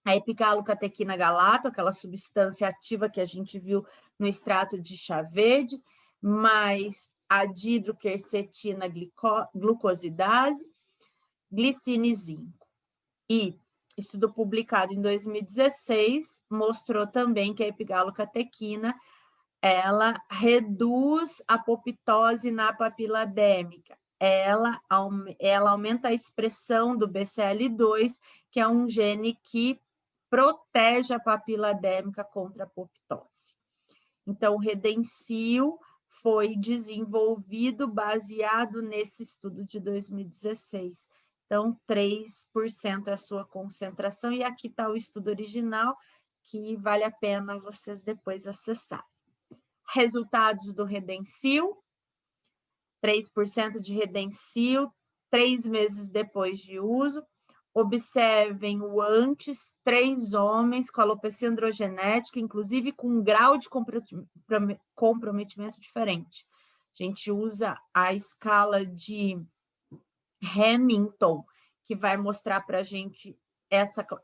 [SPEAKER 3] a epigalocatequina galato, aquela substância ativa que a gente viu no extrato de chá verde, mais a dihidroquercetina glucosidase, glicina e zinco. E estudo publicado em 2016 mostrou também que a epigalocatequina ela reduz a apoptose na papila dérmica. Ela aumenta a expressão do BCL2, que é um gene que protege a papila dérmica contra a apoptose. Então, o Redensil foi desenvolvido baseado nesse estudo de 2016. Então, 3% é a sua concentração, e aqui está o estudo original, que vale a pena vocês depois acessarem. Resultados do Redensil, 3% de Redensil, 3 meses depois de uso. Observem o antes, 3 homens com alopecia androgenética, inclusive com um grau de comprometimento diferente. A gente usa a escala de Hamilton, que vai mostrar para a gente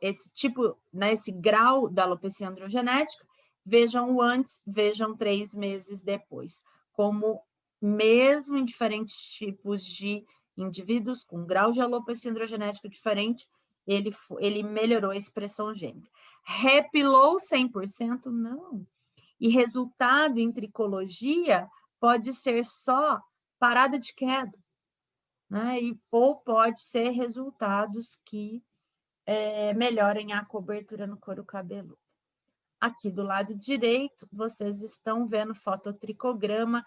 [SPEAKER 3] esse tipo, né, esse grau da alopecia androgenética. Vejam o antes, vejam 3 meses depois. Como mesmo em diferentes tipos de indivíduos com grau de alopecia androgenética diferente, ele melhorou a expressão gênica. Repilou 100%? Não. E resultado em tricologia pode ser só parada de queda, né? Ou pode ser resultados que melhorem a cobertura no couro cabeludo. Aqui do lado direito, vocês estão vendo fototricograma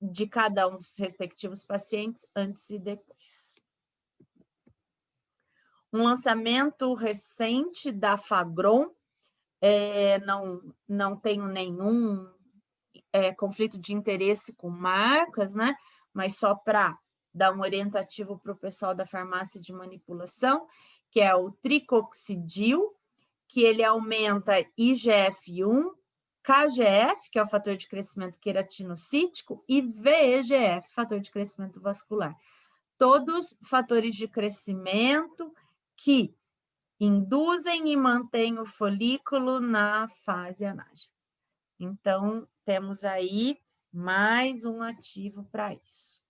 [SPEAKER 3] de cada um dos respectivos pacientes antes e depois. Um lançamento recente da Fagron, não tenho nenhum conflito de interesse com marcas, né? Mas só para dar um orientativo para o pessoal da farmácia de manipulação, que é o tricoxidil, que ele aumenta IGF-1, KGF, que é o fator de crescimento queratinocítico, e VEGF, fator de crescimento vascular. Todos fatores de crescimento que induzem e mantêm o folículo na fase anágena. Então, temos aí Mais um ativo para isso.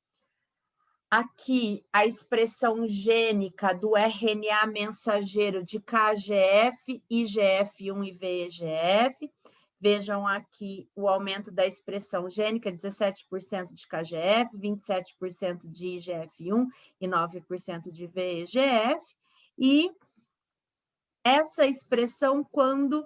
[SPEAKER 3] Aqui, a expressão gênica do RNA mensageiro de KGF, IGF-1 e VEGF. Vejam aqui o aumento da expressão gênica, 17% de KGF, 27% de IGF-1 e 9% de VEGF. E essa expressão, quando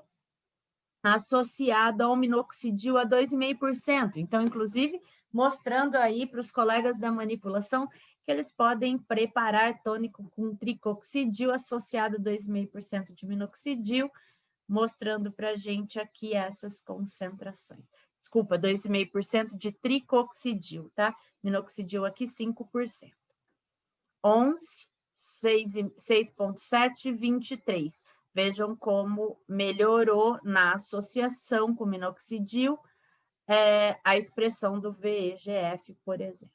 [SPEAKER 3] associada ao minoxidil a 2,5%. Então, inclusive, mostrando aí para os colegas da manipulação que eles podem preparar tônico com tricoxidil associado a 2,5% de minoxidil, mostrando para a gente aqui essas concentrações. Desculpa, 2,5% de tricoxidil, tá? Minoxidil aqui, 5%. 11, 6,7, 23. Vejam como melhorou na associação com minoxidil a expressão do VEGF, por exemplo.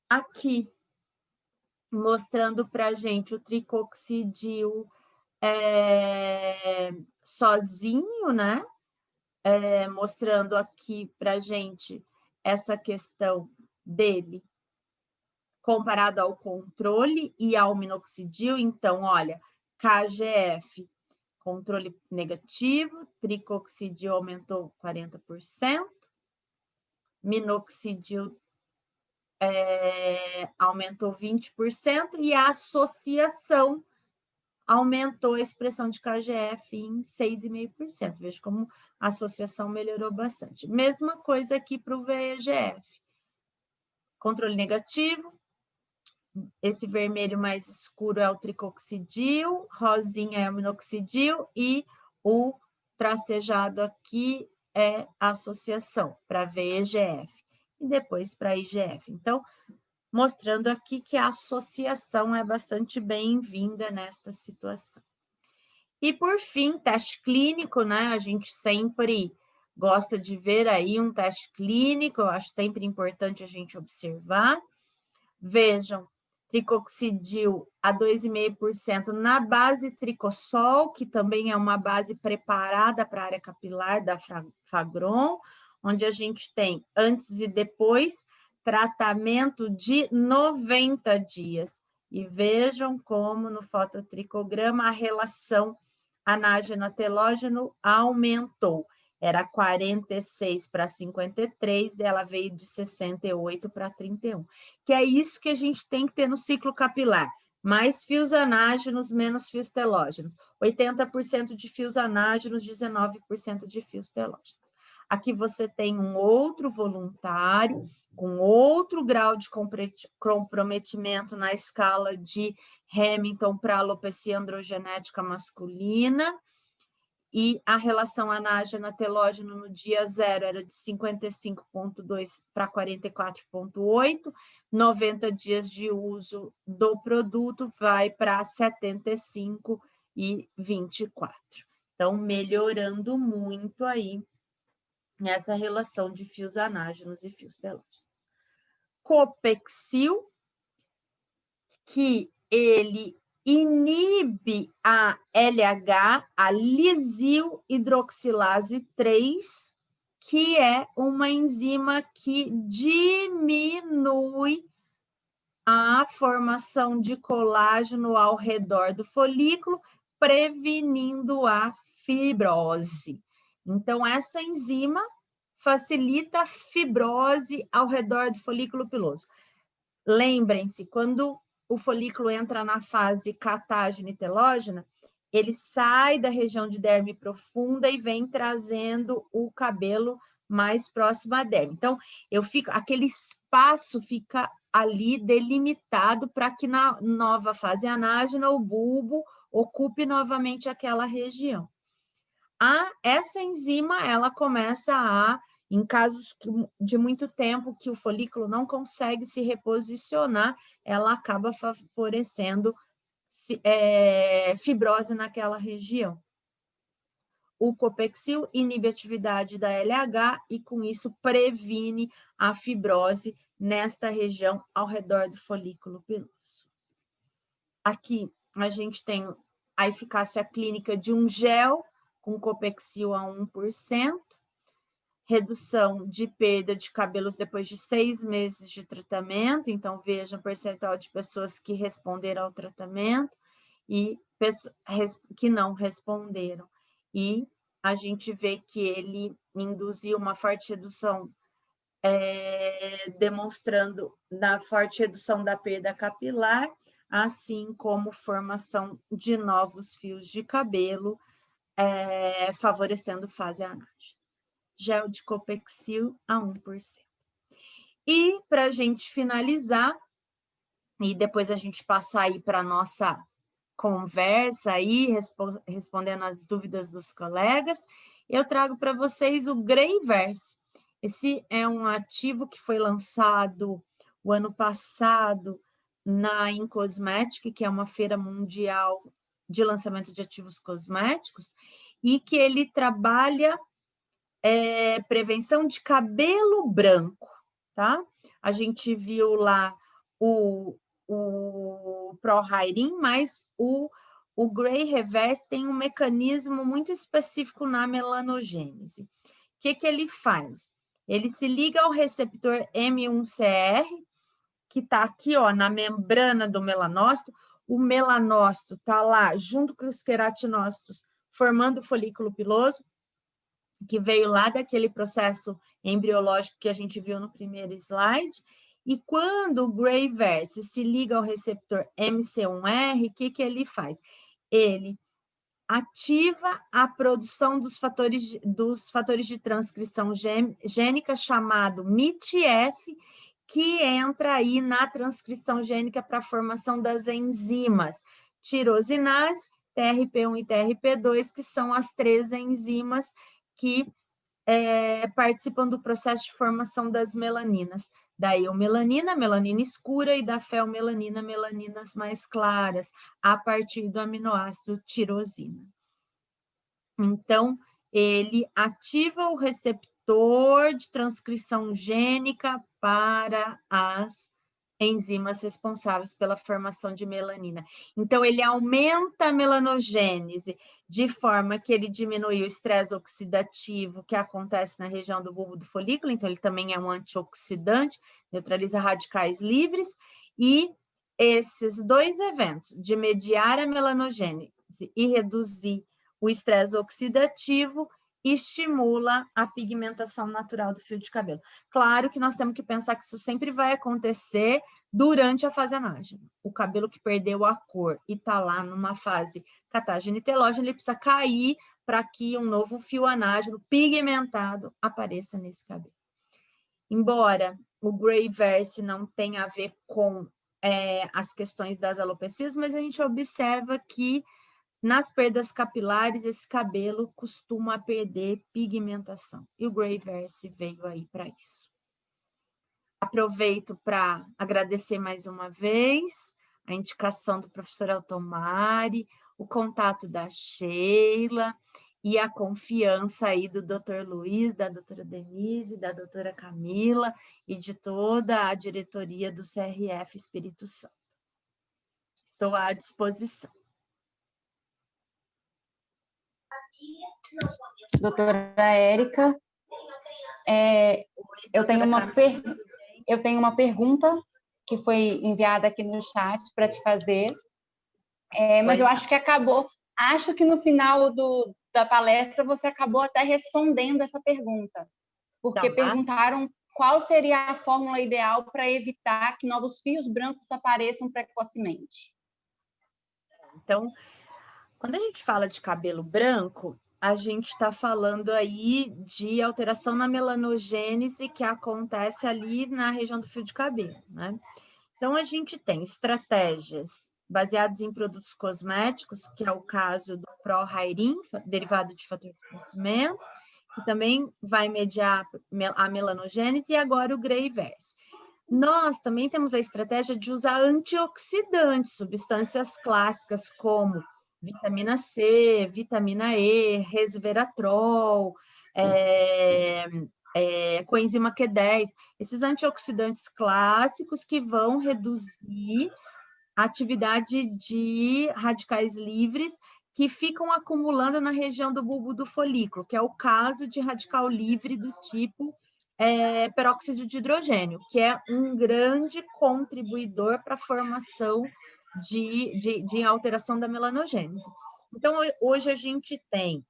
[SPEAKER 3] Aqui, mostrando para a gente o tricoxidil sozinho, né? Mostrando aqui para a gente essa questão dele comparado ao controle e ao minoxidil. Então, olha, KGF, controle negativo, tricoxidil aumentou 40%, minoxidil aumentou 20%, e a associação aumentou a expressão de KGF em 6,5%. Veja como a associação melhorou bastante. Mesma coisa aqui para o VEGF. Controle negativo, esse vermelho mais escuro é o tricoxidil, rosinha é o minoxidil e o tracejado aqui é a associação para VEGF e depois para IGF. Então, mostrando aqui que a associação é bastante bem-vinda nesta situação. E, por fim, teste clínico, né? A gente sempre gosta de ver aí um teste clínico, eu acho sempre importante a gente observar. Vejam, tricoxidil a 2,5% na base tricossol, que também é uma base preparada para a área capilar da Fagron, onde a gente tem antes e depois tratamento de 90 dias. E vejam como no fototricograma a relação anágeno-telógeno aumentou. Era 46 para 53, dela veio de 68 para 31. Que é isso que a gente tem que ter no ciclo capilar. Mais fios anágenos, menos fios telógenos. 80% de fios anágenos, 19% de fios telógenos. Aqui você tem um outro voluntário, com outro grau de comprometimento na escala de Hamilton para alopecia androgenética masculina, e a relação anágeno-telógeno no dia 0 era de 55,2 para 44,8, 90 dias de uso do produto vai para 75 e 24. Então, melhorando muito aí nessa relação de fios anágenos e fios telógenos. Copexil, que ele inibe a LH, a lisil hidroxilase 3, que é uma enzima que diminui a formação de colágeno ao redor do folículo, prevenindo a fibrose. Então, essa enzima facilita a fibrose ao redor do folículo piloso. Lembrem-se, quando o folículo entra na fase catágena e telógena, ele sai da região de derme profunda e vem trazendo o cabelo mais próximo à derme. Então, aquele espaço fica ali delimitado para que na nova fase anágena o bulbo ocupe novamente aquela região. Essa enzima, ela começa em casos de muito tempo que o folículo não consegue se reposicionar, ela acaba favorecendo fibrose naquela região. O Copexil inibe a atividade da LH e, com isso, previne a fibrose nesta região ao redor do folículo piloso. Aqui, a gente tem a eficácia clínica de um gel com Copexil a 1%, redução de perda de cabelos depois de 6 meses de tratamento, então vejam o percentual de pessoas que responderam ao tratamento e que não responderam. E a gente vê que ele induziu uma forte redução, demonstrando na forte redução da perda capilar, assim como formação de novos fios de cabelo, favorecendo fase anágena. Gel de Copexil a 1%. E, para a gente finalizar, e depois a gente passar aí para a nossa conversa aí, respondendo as dúvidas dos colegas, eu trago para vocês o Greyverse. Esse é um ativo que foi lançado o ano passado na Incosmetic, que é uma feira mundial de lançamento de ativos cosméticos, e que ele trabalha prevenção de cabelo branco, tá? A gente viu lá o ProHyrin, mas o Grey Reverse tem um mecanismo muito específico na melanogênese. O que ele faz? Ele se liga ao receptor M1CR, que está aqui, ó, na membrana do melanócito. O melanócito está lá junto com os queratinócitos, formando o folículo piloso, que veio lá daquele processo embriológico que a gente viu no primeiro slide. E quando o Greyverse se liga ao receptor MC1R, o que ele faz? Ele ativa a produção dos fatores de transcrição gênica, chamado MITF, que entra aí na transcrição gênica para a formação das enzimas tirosinase, TRP1 e TRP2, que são as 3 enzimas que participam do processo de formação das melaninas. Daí o melanina escura, e da felmelanina, melaninas mais claras, a partir do aminoácido tirosina. Então, ele ativa o receptor de transcrição gênica para as enzimas responsáveis pela formação de melanina. Então, ele aumenta a melanogênese de forma que ele diminui o estresse oxidativo que acontece na região do bulbo do folículo, então ele também é um antioxidante, neutraliza radicais livres, e esses 2 eventos, de mediar a melanogênese e reduzir o estresse oxidativo, estimula a pigmentação natural do fio de cabelo. Claro que nós temos que pensar que isso sempre vai acontecer durante a fase anágena. O cabelo que perdeu a cor e está lá numa fase catágena e telógena, ele precisa cair para que um novo fio anágeno pigmentado apareça nesse cabelo. Embora o Greyverse não tenha a ver com as questões das alopecias, mas a gente observa que nas perdas capilares, esse cabelo costuma perder pigmentação. E o Greyverse veio aí para isso. Aproveito para agradecer mais uma vez a indicação do professor Altomari, o contato da Sheila e a confiança aí do Dr. Luiz, da doutora Denise, da doutora Camila e de toda a diretoria do CRF Espírito Santo. Estou à disposição.
[SPEAKER 4] Doutora Érica, eu tenho uma pergunta que foi enviada aqui no chat para te fazer, mas eu acho que no final da palestra você acabou até respondendo essa pergunta, porque perguntaram qual seria a fórmula ideal para evitar que novos fios brancos apareçam precocemente.
[SPEAKER 3] Então, quando a gente fala de cabelo branco, a gente está falando aí de alteração na melanogênese que acontece ali na região do fio de cabelo, né? Então, a gente tem estratégias baseadas em produtos cosméticos, que é o caso do ProHyrin, derivado de fator de crescimento, que também vai mediar a melanogênese, e agora o Greyverse. Nós também temos a estratégia de usar antioxidantes, substâncias clássicas como vitamina C, vitamina E, resveratrol, coenzima Q10, esses antioxidantes clássicos que vão reduzir a atividade de radicais livres que ficam acumulando na região do bulbo do folículo, que é o caso de radical livre do tipo peróxido de hidrogênio, que é um grande contribuidor para a formação de alteração da melanogênese. Então, hoje a gente tem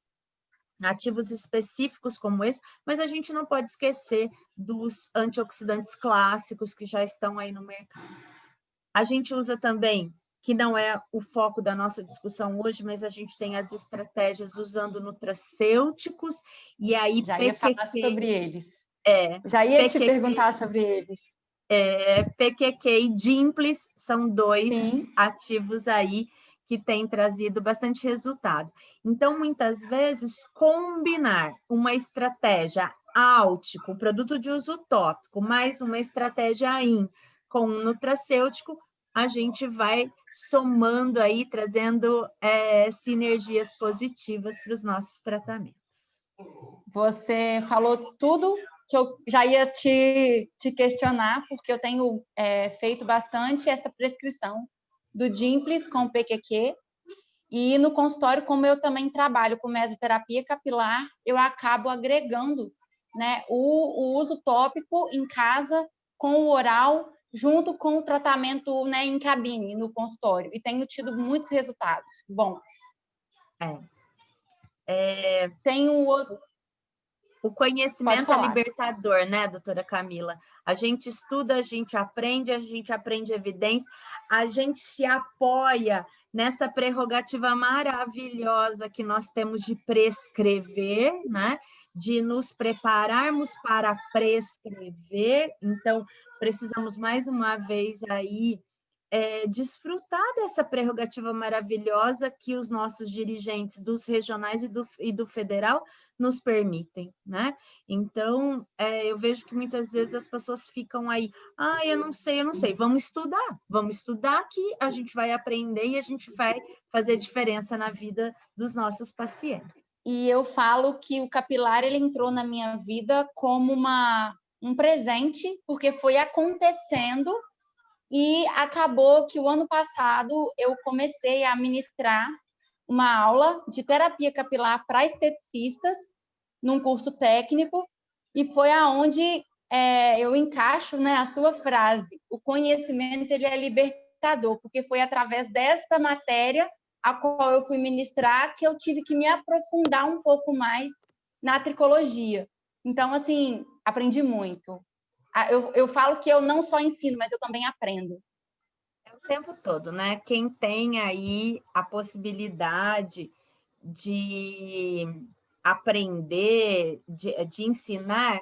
[SPEAKER 3] ativos específicos como esse, mas a gente não pode esquecer dos antioxidantes clássicos que já estão aí no mercado. A gente usa também, que não é o foco da nossa discussão hoje, mas a gente tem as estratégias usando nutracêuticos, e aí
[SPEAKER 4] Já ia falar sobre eles. Já ia te perguntar sobre eles.
[SPEAKER 3] PQQ e Dimples são dois
[SPEAKER 4] Sim.
[SPEAKER 3] ativos aí que têm trazido bastante resultado. Então, muitas vezes, combinar uma estratégia áltico, produto de uso tópico, mais uma estratégia IN com um nutracêutico, a gente vai somando aí, trazendo sinergias positivas para os nossos tratamentos.
[SPEAKER 4] Você falou tudo que eu já ia te questionar, porque eu tenho feito bastante essa prescrição do Dimples com PQQ, e no consultório, como eu também trabalho com mesoterapia capilar, eu acabo agregando, né, o uso tópico em casa com o oral, junto com o tratamento, né, em cabine, no consultório, e tenho tido muitos resultados bons. Tem um outro...
[SPEAKER 3] O conhecimento é libertador, né, doutora Camila? A gente estuda, a gente aprende evidência, a gente se apoia nessa prerrogativa maravilhosa que nós temos de prescrever, né? De nos prepararmos para prescrever. Então, precisamos mais uma vez aí desfrutar dessa prerrogativa maravilhosa que os nossos dirigentes dos regionais e do federal nos permitem, né? Então, eu vejo que muitas vezes as pessoas ficam aí, eu não sei, vamos estudar que a gente vai aprender e a gente vai fazer diferença na vida dos nossos pacientes.
[SPEAKER 4] E eu falo que o capilar, ele entrou na minha vida como um presente, porque foi acontecendo. E acabou que o ano passado eu comecei a ministrar uma aula de terapia capilar para esteticistas num curso técnico, e foi aonde eu encaixo, né, a sua frase: o conhecimento ele é libertador, porque foi através desta matéria a qual eu fui ministrar que eu tive que me aprofundar um pouco mais na tricologia. Então, assim, aprendi muito. Eu falo que eu não só ensino, mas eu também aprendo.
[SPEAKER 3] O tempo todo, né? Quem tem aí a possibilidade de aprender, de ensinar,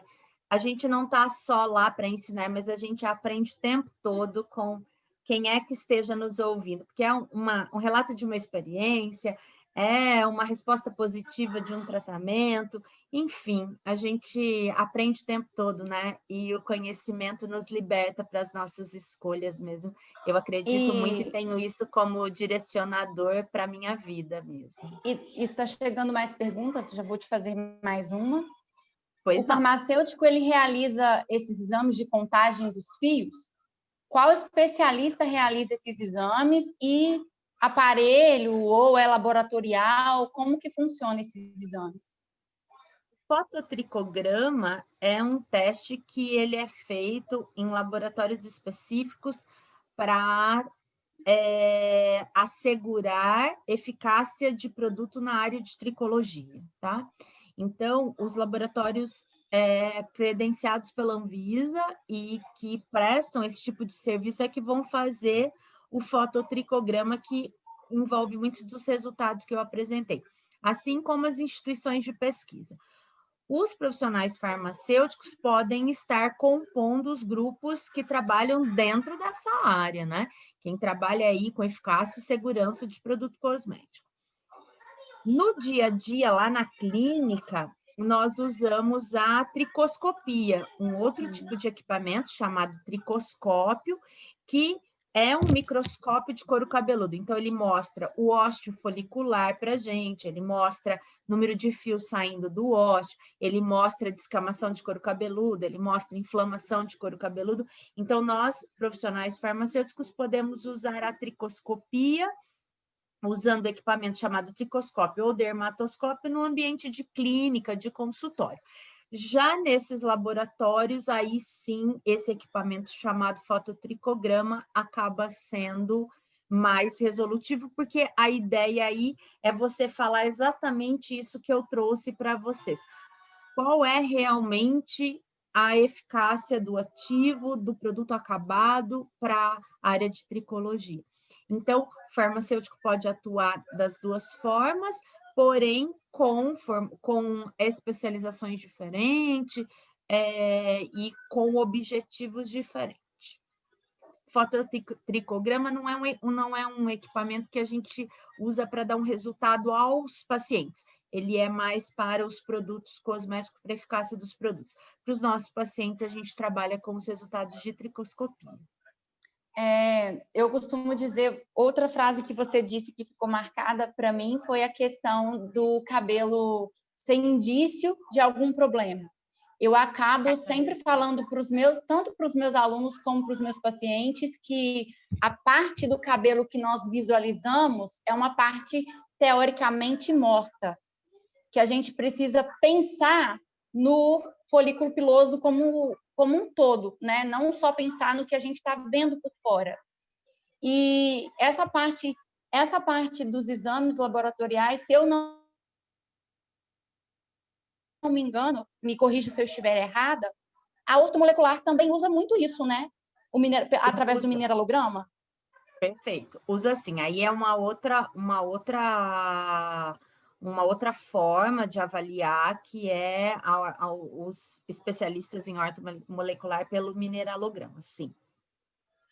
[SPEAKER 3] a gente não está só lá para ensinar, mas a gente aprende o tempo todo com quem é que esteja nos ouvindo, porque é um relato de uma experiência, é uma resposta positiva de um tratamento, enfim, a gente aprende o tempo todo, né? E o conhecimento nos liberta para as nossas escolhas mesmo. Eu acredito muito e tenho isso como direcionador para a minha vida mesmo.
[SPEAKER 4] E está chegando mais perguntas, já vou te fazer mais uma.
[SPEAKER 3] Pois
[SPEAKER 4] o farmacêutico, ele realiza esses exames de contagem dos fios? Qual especialista realiza esses exames e aparelho ou é laboratorial? Como que funciona esses exames?
[SPEAKER 3] O fototricograma é um teste que ele é feito em laboratórios específicos para assegurar eficácia de produto na área de tricologia, tá? Então, os laboratórios credenciados pela Anvisa e que prestam esse tipo de serviço é que vão fazer o fototricograma, que envolve muitos dos resultados que eu apresentei, assim como as instituições de pesquisa. Os profissionais farmacêuticos podem estar compondo os grupos que trabalham dentro dessa área, né? Quem trabalha aí com eficácia e segurança de produto cosmético. No dia a dia, lá na clínica, nós usamos a tricoscopia, um outro tipo de equipamento chamado tricoscópio, que é um microscópio de couro cabeludo. Então, ele mostra o ósteo folicular para a gente, ele mostra número de fios saindo do ósteo, ele mostra descamação de couro cabeludo, ele mostra inflamação de couro cabeludo. Então, nós, profissionais farmacêuticos, podemos usar a tricoscopia usando equipamento chamado tricoscópio ou dermatoscópio no ambiente de clínica, de consultório. Já nesses laboratórios, aí sim, esse equipamento chamado fototricograma acaba sendo mais resolutivo, porque a ideia aí é você falar exatamente isso que eu trouxe para vocês. Qual é realmente a eficácia do ativo, do produto acabado para a área de tricologia? Então, o farmacêutico pode atuar das duas formas, porém com especializações diferentes e com objetivos diferentes. Fototricograma não é um equipamento que a gente usa para dar um resultado aos pacientes. Ele é mais para os produtos cosméticos, para a eficácia dos produtos. Para os nossos pacientes, a gente trabalha com os resultados de tricoscopia.
[SPEAKER 4] Eu costumo dizer, outra frase que você disse que ficou marcada para mim foi a questão do cabelo sem indício de algum problema. Eu acabo sempre falando tanto para os meus alunos como para os meus pacientes, que a parte do cabelo que nós visualizamos é uma parte teoricamente morta, que a gente precisa pensar no folículo piloso como um todo, né? Não só pensar no que a gente está vendo por fora. E essa parte dos exames laboratoriais, se eu não me engano, me corrija se eu estiver errada, a ortomolecular também usa muito isso, né? Através do mineralograma.
[SPEAKER 3] Perfeito. Usa sim. Aí é uma outra forma de avaliar, que é os especialistas em ortomolecular pelo mineralograma, sim.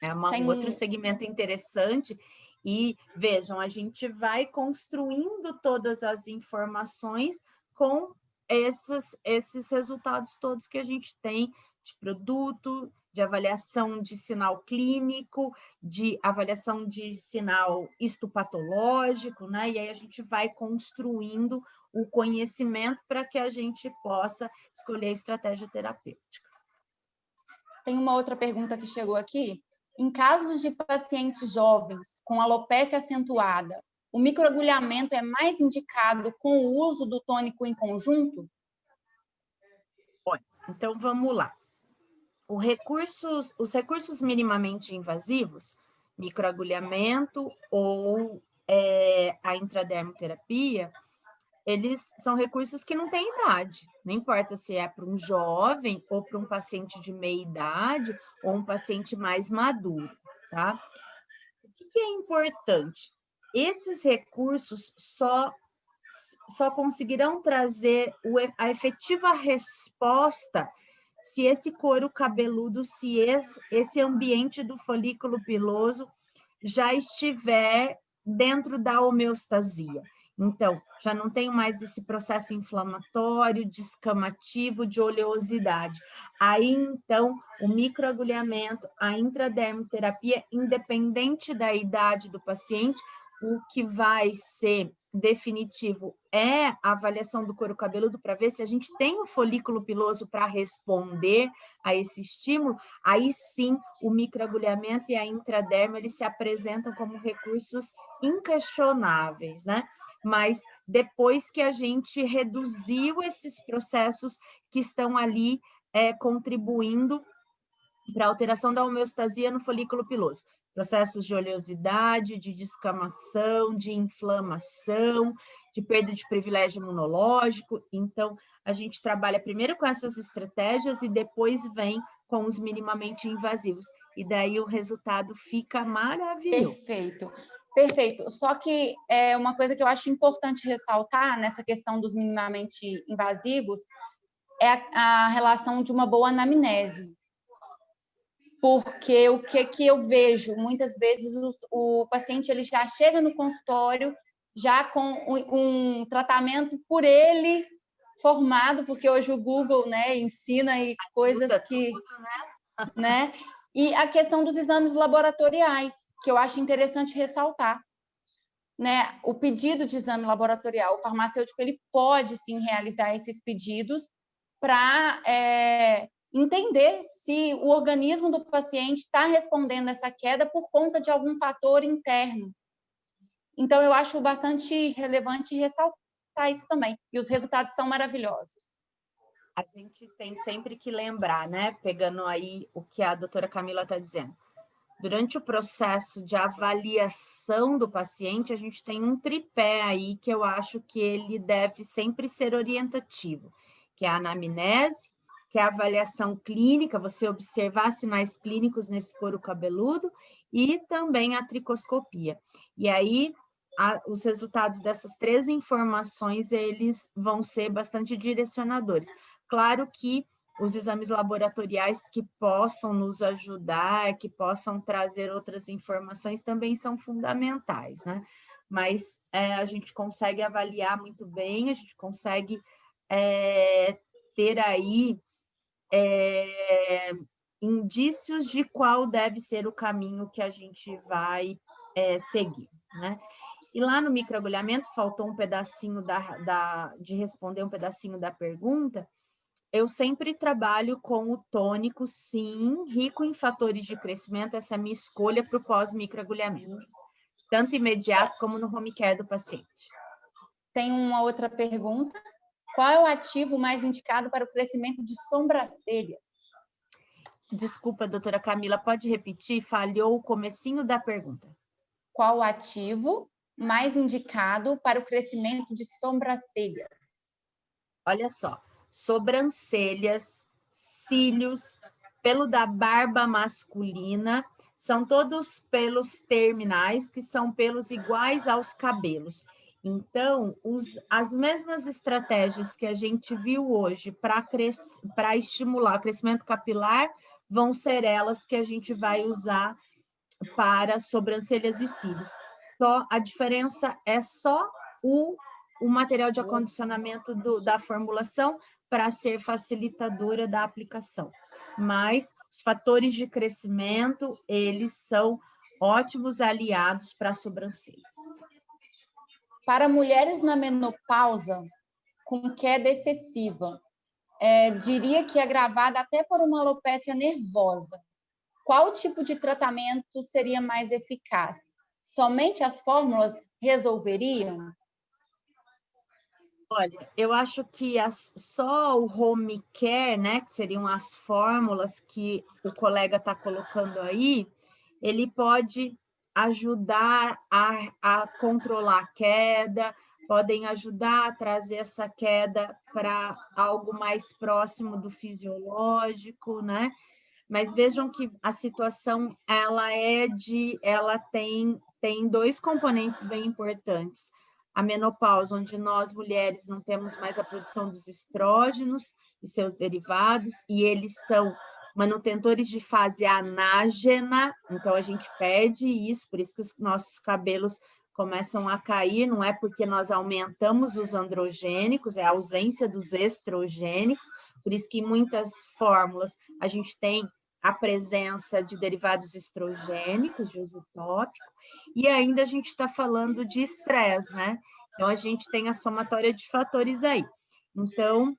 [SPEAKER 3] É um outro segmento interessante. E vejam, a gente vai construindo todas as informações com esses resultados todos que a gente tem de produto, de avaliação de sinal clínico, de avaliação de sinal histopatológico, né? E aí a gente vai construindo o conhecimento para que a gente possa escolher a estratégia terapêutica.
[SPEAKER 4] Tem uma outra pergunta que chegou aqui. Em casos de pacientes jovens com alopecia acentuada, o microagulhamento é mais indicado com o uso do tônico em conjunto?
[SPEAKER 3] Bom, então vamos lá. Os recursos minimamente invasivos, microagulhamento ou a intradermoterapia, eles são recursos que não têm idade. Não importa se é para um jovem ou para um paciente de meia idade ou um paciente mais maduro, tá? O que é importante? Esses recursos só conseguirão trazer a efetiva resposta se esse couro cabeludo, se esse ambiente do folículo piloso já estiver dentro da homeostasia. Então, já não tem mais esse processo inflamatório, descamativo, de oleosidade. Aí, então, o microagulhamento, a intradermoterapia, independente da idade do paciente, o que vai ser definitivo é a avaliação do couro cabeludo para ver se a gente tem o folículo piloso para responder a esse estímulo. Aí sim, o microagulhamento e a intraderma, eles se apresentam como recursos inquestionáveis, né? Mas depois que a gente reduziu esses processos que estão ali contribuindo para a alteração da homeostasia no folículo piloso. Processos de oleosidade, de descamação, de inflamação, de perda de privilégio imunológico. Então, a gente trabalha primeiro com essas estratégias e depois vem com os minimamente invasivos. E daí o resultado fica maravilhoso.
[SPEAKER 4] Perfeito. Só que uma coisa que eu acho importante ressaltar nessa questão dos minimamente invasivos é a relação de uma boa anamnese. Porque o que eu vejo, muitas vezes o paciente ele já chega no consultório já com um tratamento por ele formado, porque hoje o Google, né, ensina e coisas que... né? E a questão dos exames laboratoriais, que eu acho interessante ressaltar. Né? O pedido de exame laboratorial, o farmacêutico ele pode, sim, realizar esses pedidos para... entender se o organismo do paciente está respondendo a essa queda por conta de algum fator interno. Então, eu acho bastante relevante ressaltar isso também. E os resultados são maravilhosos.
[SPEAKER 3] A gente tem sempre que lembrar, né? Pegando aí o que a doutora Camila está dizendo. Durante o processo de avaliação do paciente, a gente tem um tripé aí que eu acho que ele deve sempre ser orientativo, que é a anamnese, que é a avaliação clínica, você observar sinais clínicos nesse couro cabeludo, e também a tricoscopia. E aí, os resultados dessas 3 informações, eles vão ser bastante direcionadores. Claro que os exames laboratoriais que possam nos ajudar, que possam trazer outras informações, também são fundamentais, né? Mas a gente consegue avaliar muito bem, a gente consegue ter aí indícios de qual deve ser o caminho que a gente vai seguir, né? E lá no microagulhamento, faltou um pedacinho de responder um pedacinho da pergunta. Eu sempre trabalho com o tônico, sim, rico em fatores de crescimento, essa é a minha escolha para o pós-microagulhamento, tanto imediato como no home care do paciente.
[SPEAKER 4] Tem uma outra pergunta. Qual é o ativo mais indicado para o crescimento de sobrancelhas?
[SPEAKER 3] Desculpa, doutora Camila, pode repetir? Falhou o comecinho da pergunta.
[SPEAKER 4] Qual o ativo mais indicado para o crescimento de sobrancelhas?
[SPEAKER 3] Olha só, sobrancelhas, cílios, pelo da barba masculina, são todos pelos terminais, que são pelos iguais aos cabelos. Então, as mesmas estratégias que a gente viu hoje para estimular o crescimento capilar, vão ser elas que a gente vai usar para sobrancelhas e cílios. A diferença é só o material de acondicionamento da formulação para ser facilitadora da aplicação. Mas os fatores de crescimento, eles são ótimos aliados para as sobrancelhas.
[SPEAKER 4] Para mulheres na menopausa, com queda excessiva, diria que é agravada até por uma alopécia nervosa. Qual tipo de tratamento seria mais eficaz? Somente as fórmulas resolveriam?
[SPEAKER 3] Olha, eu acho que só o home care, né, que seriam as fórmulas que o colega está colocando aí, ele pode ajudar a controlar a queda, podem ajudar a trazer essa queda para algo mais próximo do fisiológico, né? Mas vejam que a situação ela tem 2 componentes bem importantes. A menopausa, onde nós mulheres não temos mais a produção dos estrógenos e seus derivados, e eles são manutentores de fase anágena, então a gente perde isso, por isso que os nossos cabelos começam a cair, não é porque nós aumentamos os androgênicos, é a ausência dos estrogênicos, por isso que em muitas fórmulas a gente tem a presença de derivados estrogênicos de uso tópico, e ainda a gente está falando de estresse, né? Então, a gente tem a somatória de fatores aí. Então,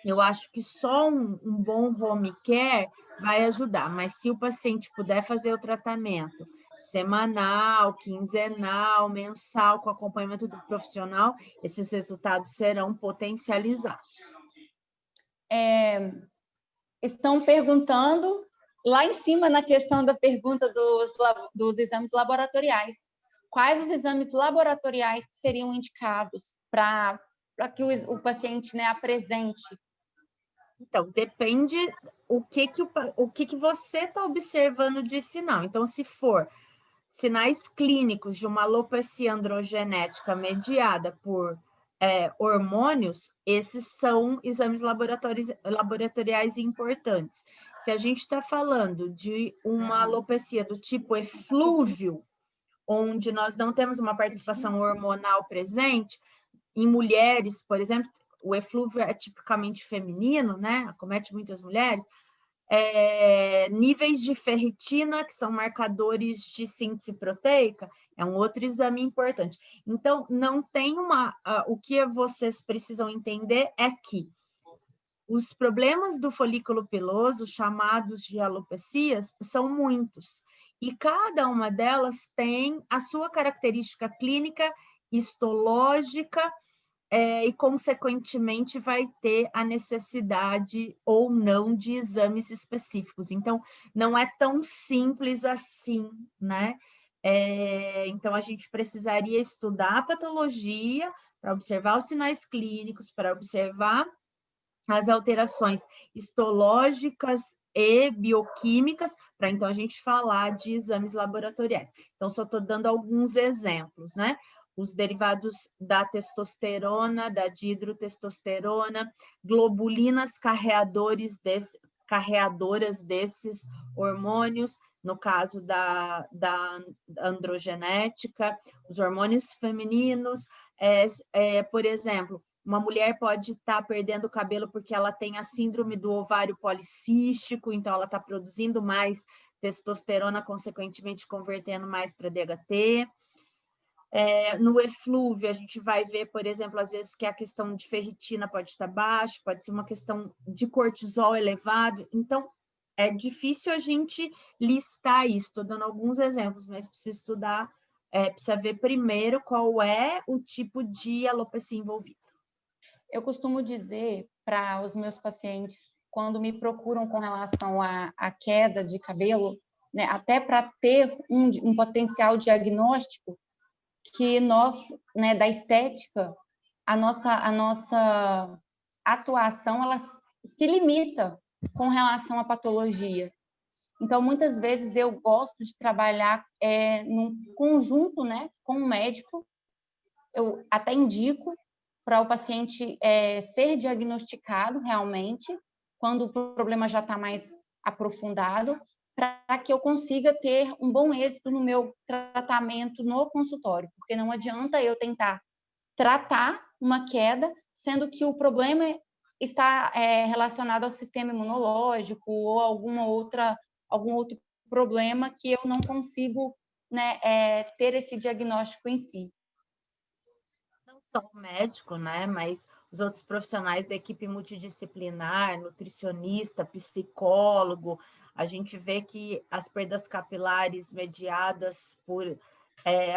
[SPEAKER 3] eu acho que só um bom home care vai ajudar, mas se o paciente puder fazer o tratamento semanal, quinzenal, mensal, com acompanhamento do profissional, esses resultados serão potencializados.
[SPEAKER 4] Estão perguntando, lá em cima, na questão da pergunta dos exames laboratoriais, quais os exames laboratoriais que seriam indicados para que o paciente, né, apresente?
[SPEAKER 3] Então, depende o que você está observando de sinal. Então, se for sinais clínicos de uma alopecia androgenética mediada por hormônios, esses são exames laboratoriais importantes. Se a gente está falando de uma alopecia do tipo eflúvio, onde nós não temos uma participação hormonal presente, em mulheres, por exemplo, o eflúvio é tipicamente feminino, né? Acomete muitas mulheres. Níveis de ferritina, que são marcadores de síntese proteica, é um outro exame importante. Então, não tem o que vocês precisam entender é que os problemas do folículo piloso, chamados de alopecias, são muitos. E cada uma delas tem a sua característica clínica, histológica, e, consequentemente, vai ter a necessidade ou não de exames específicos. Então, não é tão simples assim, né? Então, a gente precisaria estudar a patologia para observar os sinais clínicos, para observar as alterações histológicas e bioquímicas, para então a gente falar de exames laboratoriais. Então, só estou dando alguns exemplos, né? Os derivados da testosterona, da dihidrotestosterona, globulinas carreadoras desses hormônios, no caso da androgenética, os hormônios femininos, por exemplo, uma mulher pode estar perdendo o cabelo porque ela tem a síndrome do ovário policístico, então ela está produzindo mais testosterona, consequentemente convertendo mais para DHT. No eflúvio, a gente vai ver, por exemplo, às vezes que a questão de ferritina pode estar baixa, pode ser uma questão de cortisol elevado. Então, é difícil a gente listar isso. Estou dando alguns exemplos, mas precisa estudar, precisa ver primeiro qual é o tipo de alopecia envolvida.
[SPEAKER 4] Eu costumo dizer para os meus pacientes, quando me procuram com relação à queda de cabelo, né, até para ter um potencial diagnóstico, que nós, né, da estética, a nossa atuação, ela se limita com relação à patologia. Então, muitas vezes eu gosto de trabalhar num conjunto, né, com um médico. Eu até indico para o paciente ser diagnosticado realmente, quando o problema já está mais aprofundado, para que eu consiga ter um bom êxito no meu tratamento no consultório, porque não adianta eu tentar tratar uma queda, sendo que o problema está relacionado ao sistema imunológico ou algum outro problema que eu não consigo, né, ter esse diagnóstico em si.
[SPEAKER 3] Não só o médico, né, mas os outros profissionais da equipe multidisciplinar, nutricionista, psicólogo, a gente vê que as perdas capilares mediadas por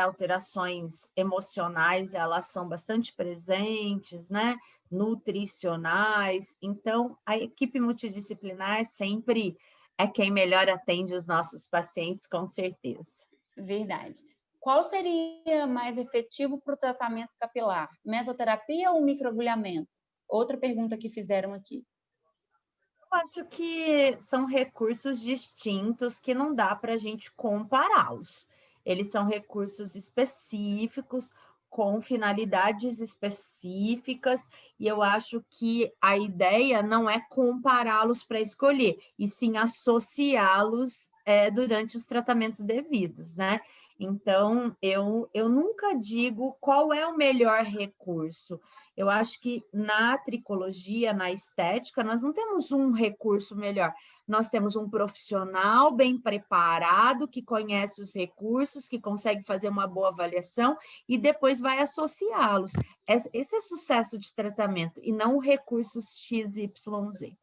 [SPEAKER 3] alterações emocionais, elas são bastante presentes, né, nutricionais. Então, a equipe multidisciplinar sempre é quem melhor atende os nossos pacientes, com certeza.
[SPEAKER 4] Verdade. Qual seria mais efetivo para o tratamento capilar? Mesoterapia ou microagulhamento? Outra pergunta que fizeram aqui.
[SPEAKER 3] Eu acho que são recursos distintos que não dá para a gente compará-los. Eles são recursos específicos, com finalidades específicas, e eu acho que a ideia não é compará-los para escolher, e sim associá-los durante os tratamentos devidos, né? Então, eu nunca digo qual é o melhor recurso. Eu acho que na tricologia, na estética, nós não temos um recurso melhor. Nós temos um profissional bem preparado, que conhece os recursos, que consegue fazer uma boa avaliação e depois vai associá-los. Esse é sucesso de tratamento, e não recursos XYZ.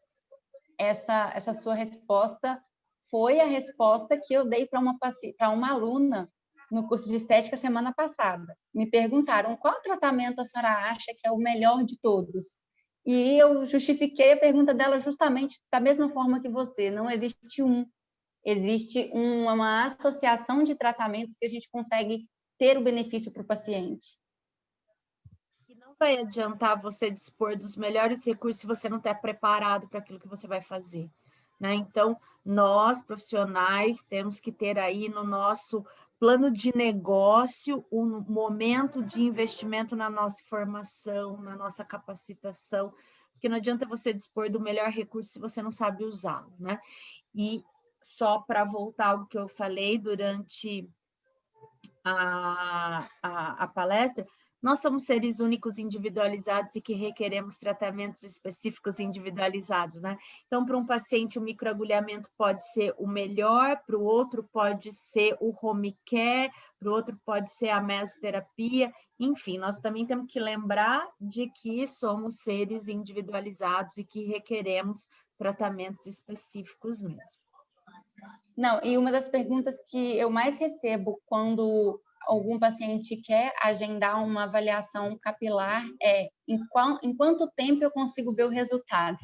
[SPEAKER 4] Essa sua resposta foi a resposta que eu dei para uma aluna no curso de estética semana passada. Me perguntaram qual tratamento a senhora acha que é o melhor de todos. E eu justifiquei a pergunta dela justamente da mesma forma que você. Não existe existe uma associação de tratamentos que a gente consegue ter o benefício para o paciente.
[SPEAKER 3] E não vai adiantar você dispor dos melhores recursos se você não está preparado para aquilo que você vai fazer, né? Então, nós, profissionais, temos que ter aí no nosso plano de negócio um momento de investimento na nossa formação, na nossa capacitação, porque não adianta você dispor do melhor recurso se você não sabe usá-lo, né? E só para voltar ao que eu falei durante a palestra, nós somos seres únicos, individualizados e que requeremos tratamentos específicos individualizados, né? Então, para um paciente, o microagulhamento pode ser o melhor, para o outro pode ser o home care, para o outro pode ser a mesoterapia, enfim, nós também temos que lembrar de que somos seres individualizados e que requeremos tratamentos específicos mesmo.
[SPEAKER 4] Não, e uma das perguntas que eu mais recebo quando algum paciente quer agendar uma avaliação capilar é em quanto tempo eu consigo ver o resultado?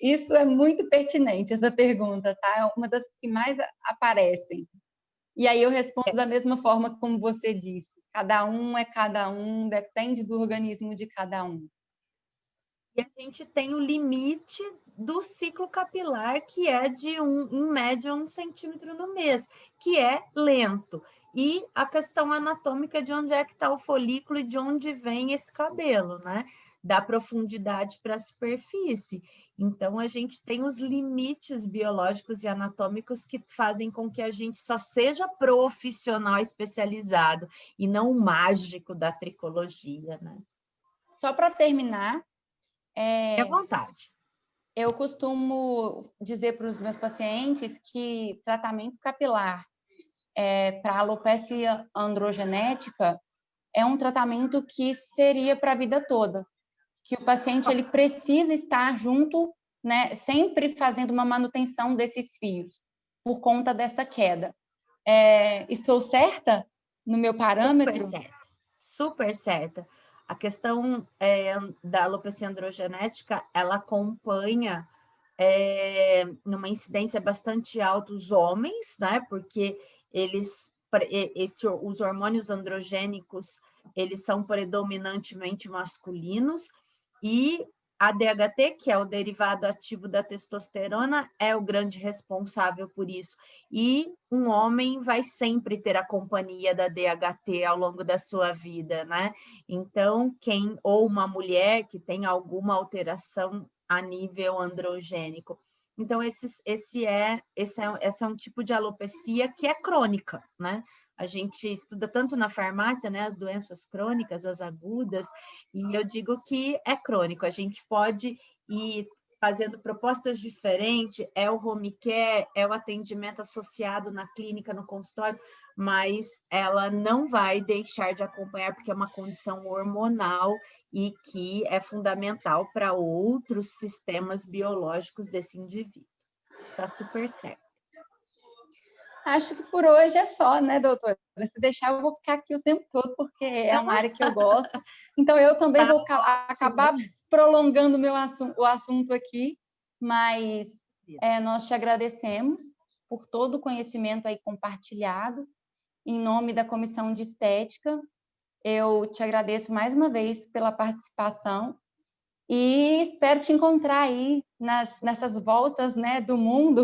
[SPEAKER 4] Isso é muito pertinente, essa pergunta, tá? É uma das que mais aparecem. E aí eu respondo da mesma forma como você disse. Cada um é cada um, depende do organismo de cada um.
[SPEAKER 3] E a gente tem o limite do ciclo capilar, que é de em média 1 centímetro no mês, que é lento. E a questão anatômica de onde é que está o folículo e de onde vem esse cabelo, né? Da profundidade para a superfície. Então, a gente tem os limites biológicos e anatômicos que fazem com que a gente só seja profissional especializado e não o mágico da tricologia, né?
[SPEAKER 4] Só para terminar,
[SPEAKER 3] à vontade.
[SPEAKER 4] Eu costumo dizer para os meus pacientes que tratamento capilar para alopecia androgenética é um tratamento que seria para a vida toda, que o paciente ele precisa estar junto, né, sempre fazendo uma manutenção desses fios, por conta dessa queda. Estou certa no meu parâmetro?
[SPEAKER 3] Super certa, super certa. A questão da alopecia androgenética, ela acompanha numa incidência bastante alta os homens, né? Porque os hormônios androgênicos, eles são predominantemente masculinos, e a DHT, que é o derivado ativo da testosterona, é o grande responsável por isso. E um homem vai sempre ter a companhia da DHT ao longo da sua vida, né? Então, ou uma mulher que tem alguma alteração a nível androgênico. Então, esse é um tipo de alopecia que é crônica, né? A gente estuda tanto na farmácia, né, as doenças crônicas, as agudas, e eu digo que é crônico. A gente pode ir fazendo propostas diferentes, é o home care, é o atendimento associado na clínica, no consultório, mas ela não vai deixar de acompanhar, porque é uma condição hormonal e que é fundamental para outros sistemas biológicos desse indivíduo. Está super certo.
[SPEAKER 4] Acho que por hoje é só, né, doutora? Se deixar, eu vou ficar aqui o tempo todo, porque é uma área que eu gosto. Então, eu também vou acabar prolongando o assunto aqui, mas nós te agradecemos por todo o conhecimento aí compartilhado. Em nome da Comissão de Estética, eu te agradeço mais uma vez pela participação e espero te encontrar aí nessas voltas, né, do mundo,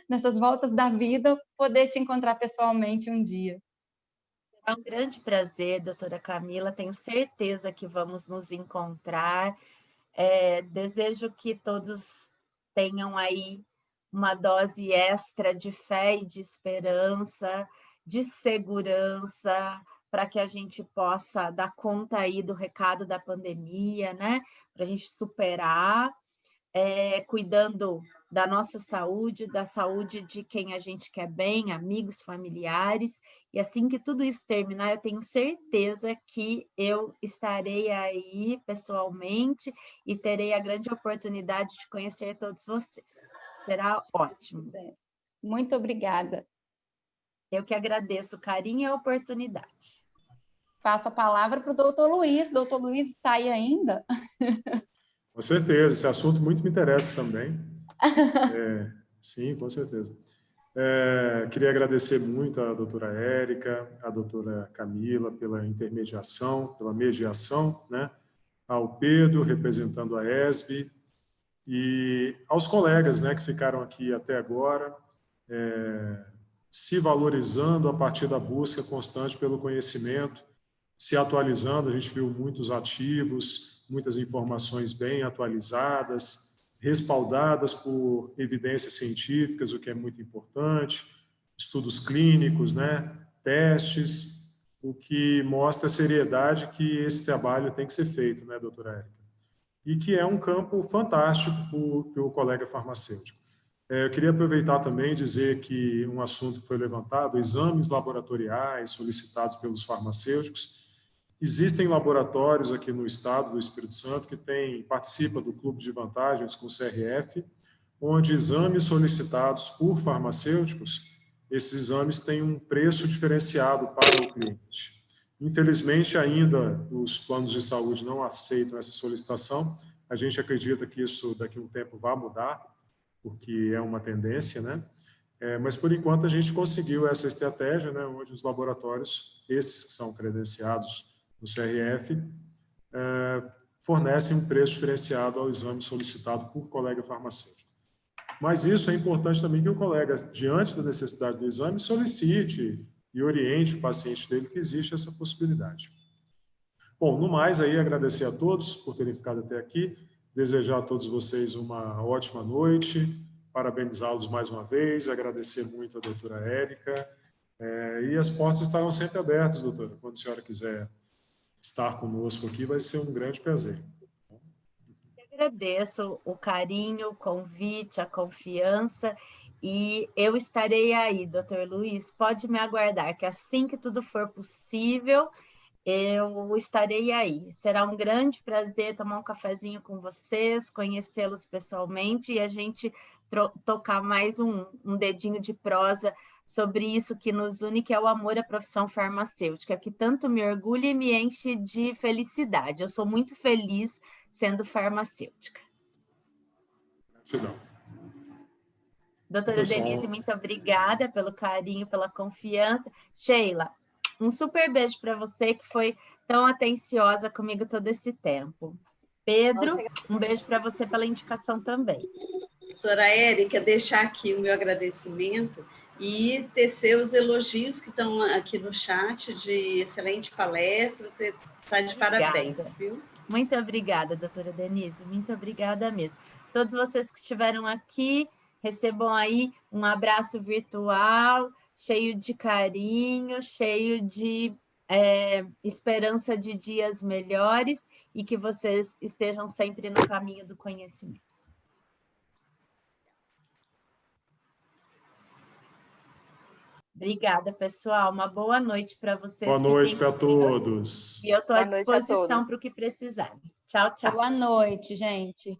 [SPEAKER 4] nessas voltas da vida, poder te encontrar pessoalmente um dia.
[SPEAKER 3] É um grande prazer, doutora Camila, tenho certeza que vamos nos encontrar. Desejo que todos tenham aí uma dose extra de fé e de esperança, de segurança, para que a gente possa dar conta aí do recado da pandemia, né? Para a gente superar, cuidando da nossa saúde, da saúde de quem a gente quer bem, amigos, familiares, e assim que tudo isso terminar, eu tenho certeza que eu estarei aí pessoalmente e terei a grande oportunidade de conhecer todos vocês. Será ótimo.
[SPEAKER 4] Muito obrigada.
[SPEAKER 3] Eu que agradeço o carinho e a oportunidade.
[SPEAKER 4] Passo a palavra para o doutor Luiz. Doutor Luiz está aí ainda?
[SPEAKER 1] Com certeza, esse assunto muito me interessa também. Sim, com certeza. Queria agradecer muito à doutora Érica, à doutora Camila pela intermediação, pela mediação, né? Ao Pedro, representando a ESB, e aos colegas, né, que ficaram aqui até agora, se valorizando a partir da busca constante pelo conhecimento, se atualizando. A gente viu muitos ativos, muitas informações bem atualizadas, respaldadas por evidências científicas, o que é muito importante, estudos clínicos, né, testes, o que mostra a seriedade que esse trabalho tem que ser feito, né, doutora Érica? E que é um campo fantástico para o colega farmacêutico. Eu queria aproveitar também e dizer que um assunto que foi levantado, exames laboratoriais solicitados pelos farmacêuticos. Existem laboratórios aqui no estado do Espírito Santo que participa do Clube de Vantagens com CRF, onde exames solicitados por farmacêuticos, esses exames têm um preço diferenciado para o cliente. Infelizmente, ainda os planos de saúde não aceitam essa solicitação. A gente acredita que isso daqui a um tempo vai mudar, porque é uma tendência, né? Mas, por enquanto, a gente conseguiu essa estratégia, né, onde os laboratórios, esses que são credenciados no CRF, fornecem um preço diferenciado ao exame solicitado por colega farmacêutico. Mas isso é importante também que o colega, diante da necessidade do exame, solicite e oriente o paciente dele que existe essa possibilidade. Bom, no mais, aí, agradecer a todos por terem ficado até aqui, desejar a todos vocês uma ótima noite, parabenizá-los mais uma vez, agradecer muito a doutora Érica, e as portas estarão sempre abertas, doutora, quando a senhora quiser estar conosco aqui, vai ser um grande prazer.
[SPEAKER 3] Agradeço o carinho, o convite, a confiança, e eu estarei aí, doutor Luiz, pode me aguardar, que assim que tudo for possível, eu estarei aí. Será um grande prazer tomar um cafezinho com vocês, conhecê-los pessoalmente e a gente tocar mais um dedinho de prosa sobre isso que nos une, que é o amor à profissão farmacêutica, que tanto me orgulha e me enche de felicidade. Eu sou muito feliz sendo farmacêutica.
[SPEAKER 1] Gratidão.
[SPEAKER 3] Doutora Denise, muito obrigada pelo carinho, pela confiança. Sheila, um super beijo para você, que foi tão atenciosa comigo todo esse tempo. Pedro, um beijo para você pela indicação também.
[SPEAKER 5] Doutora Érica, deixar aqui o meu agradecimento e tecer os elogios que estão aqui no chat de excelente palestra, você está de parabéns, viu?
[SPEAKER 3] Muito obrigada, doutora Denise, muito obrigada mesmo. Todos vocês que estiveram aqui, recebam aí um abraço virtual, cheio de carinho, cheio de esperança de dias melhores e que vocês estejam sempre no caminho do conhecimento. Obrigada, pessoal. Uma boa noite para vocês.
[SPEAKER 1] Boa noite para todos.
[SPEAKER 3] E eu estou à disposição para o que precisarem. Tchau, tchau.
[SPEAKER 4] Boa noite, gente.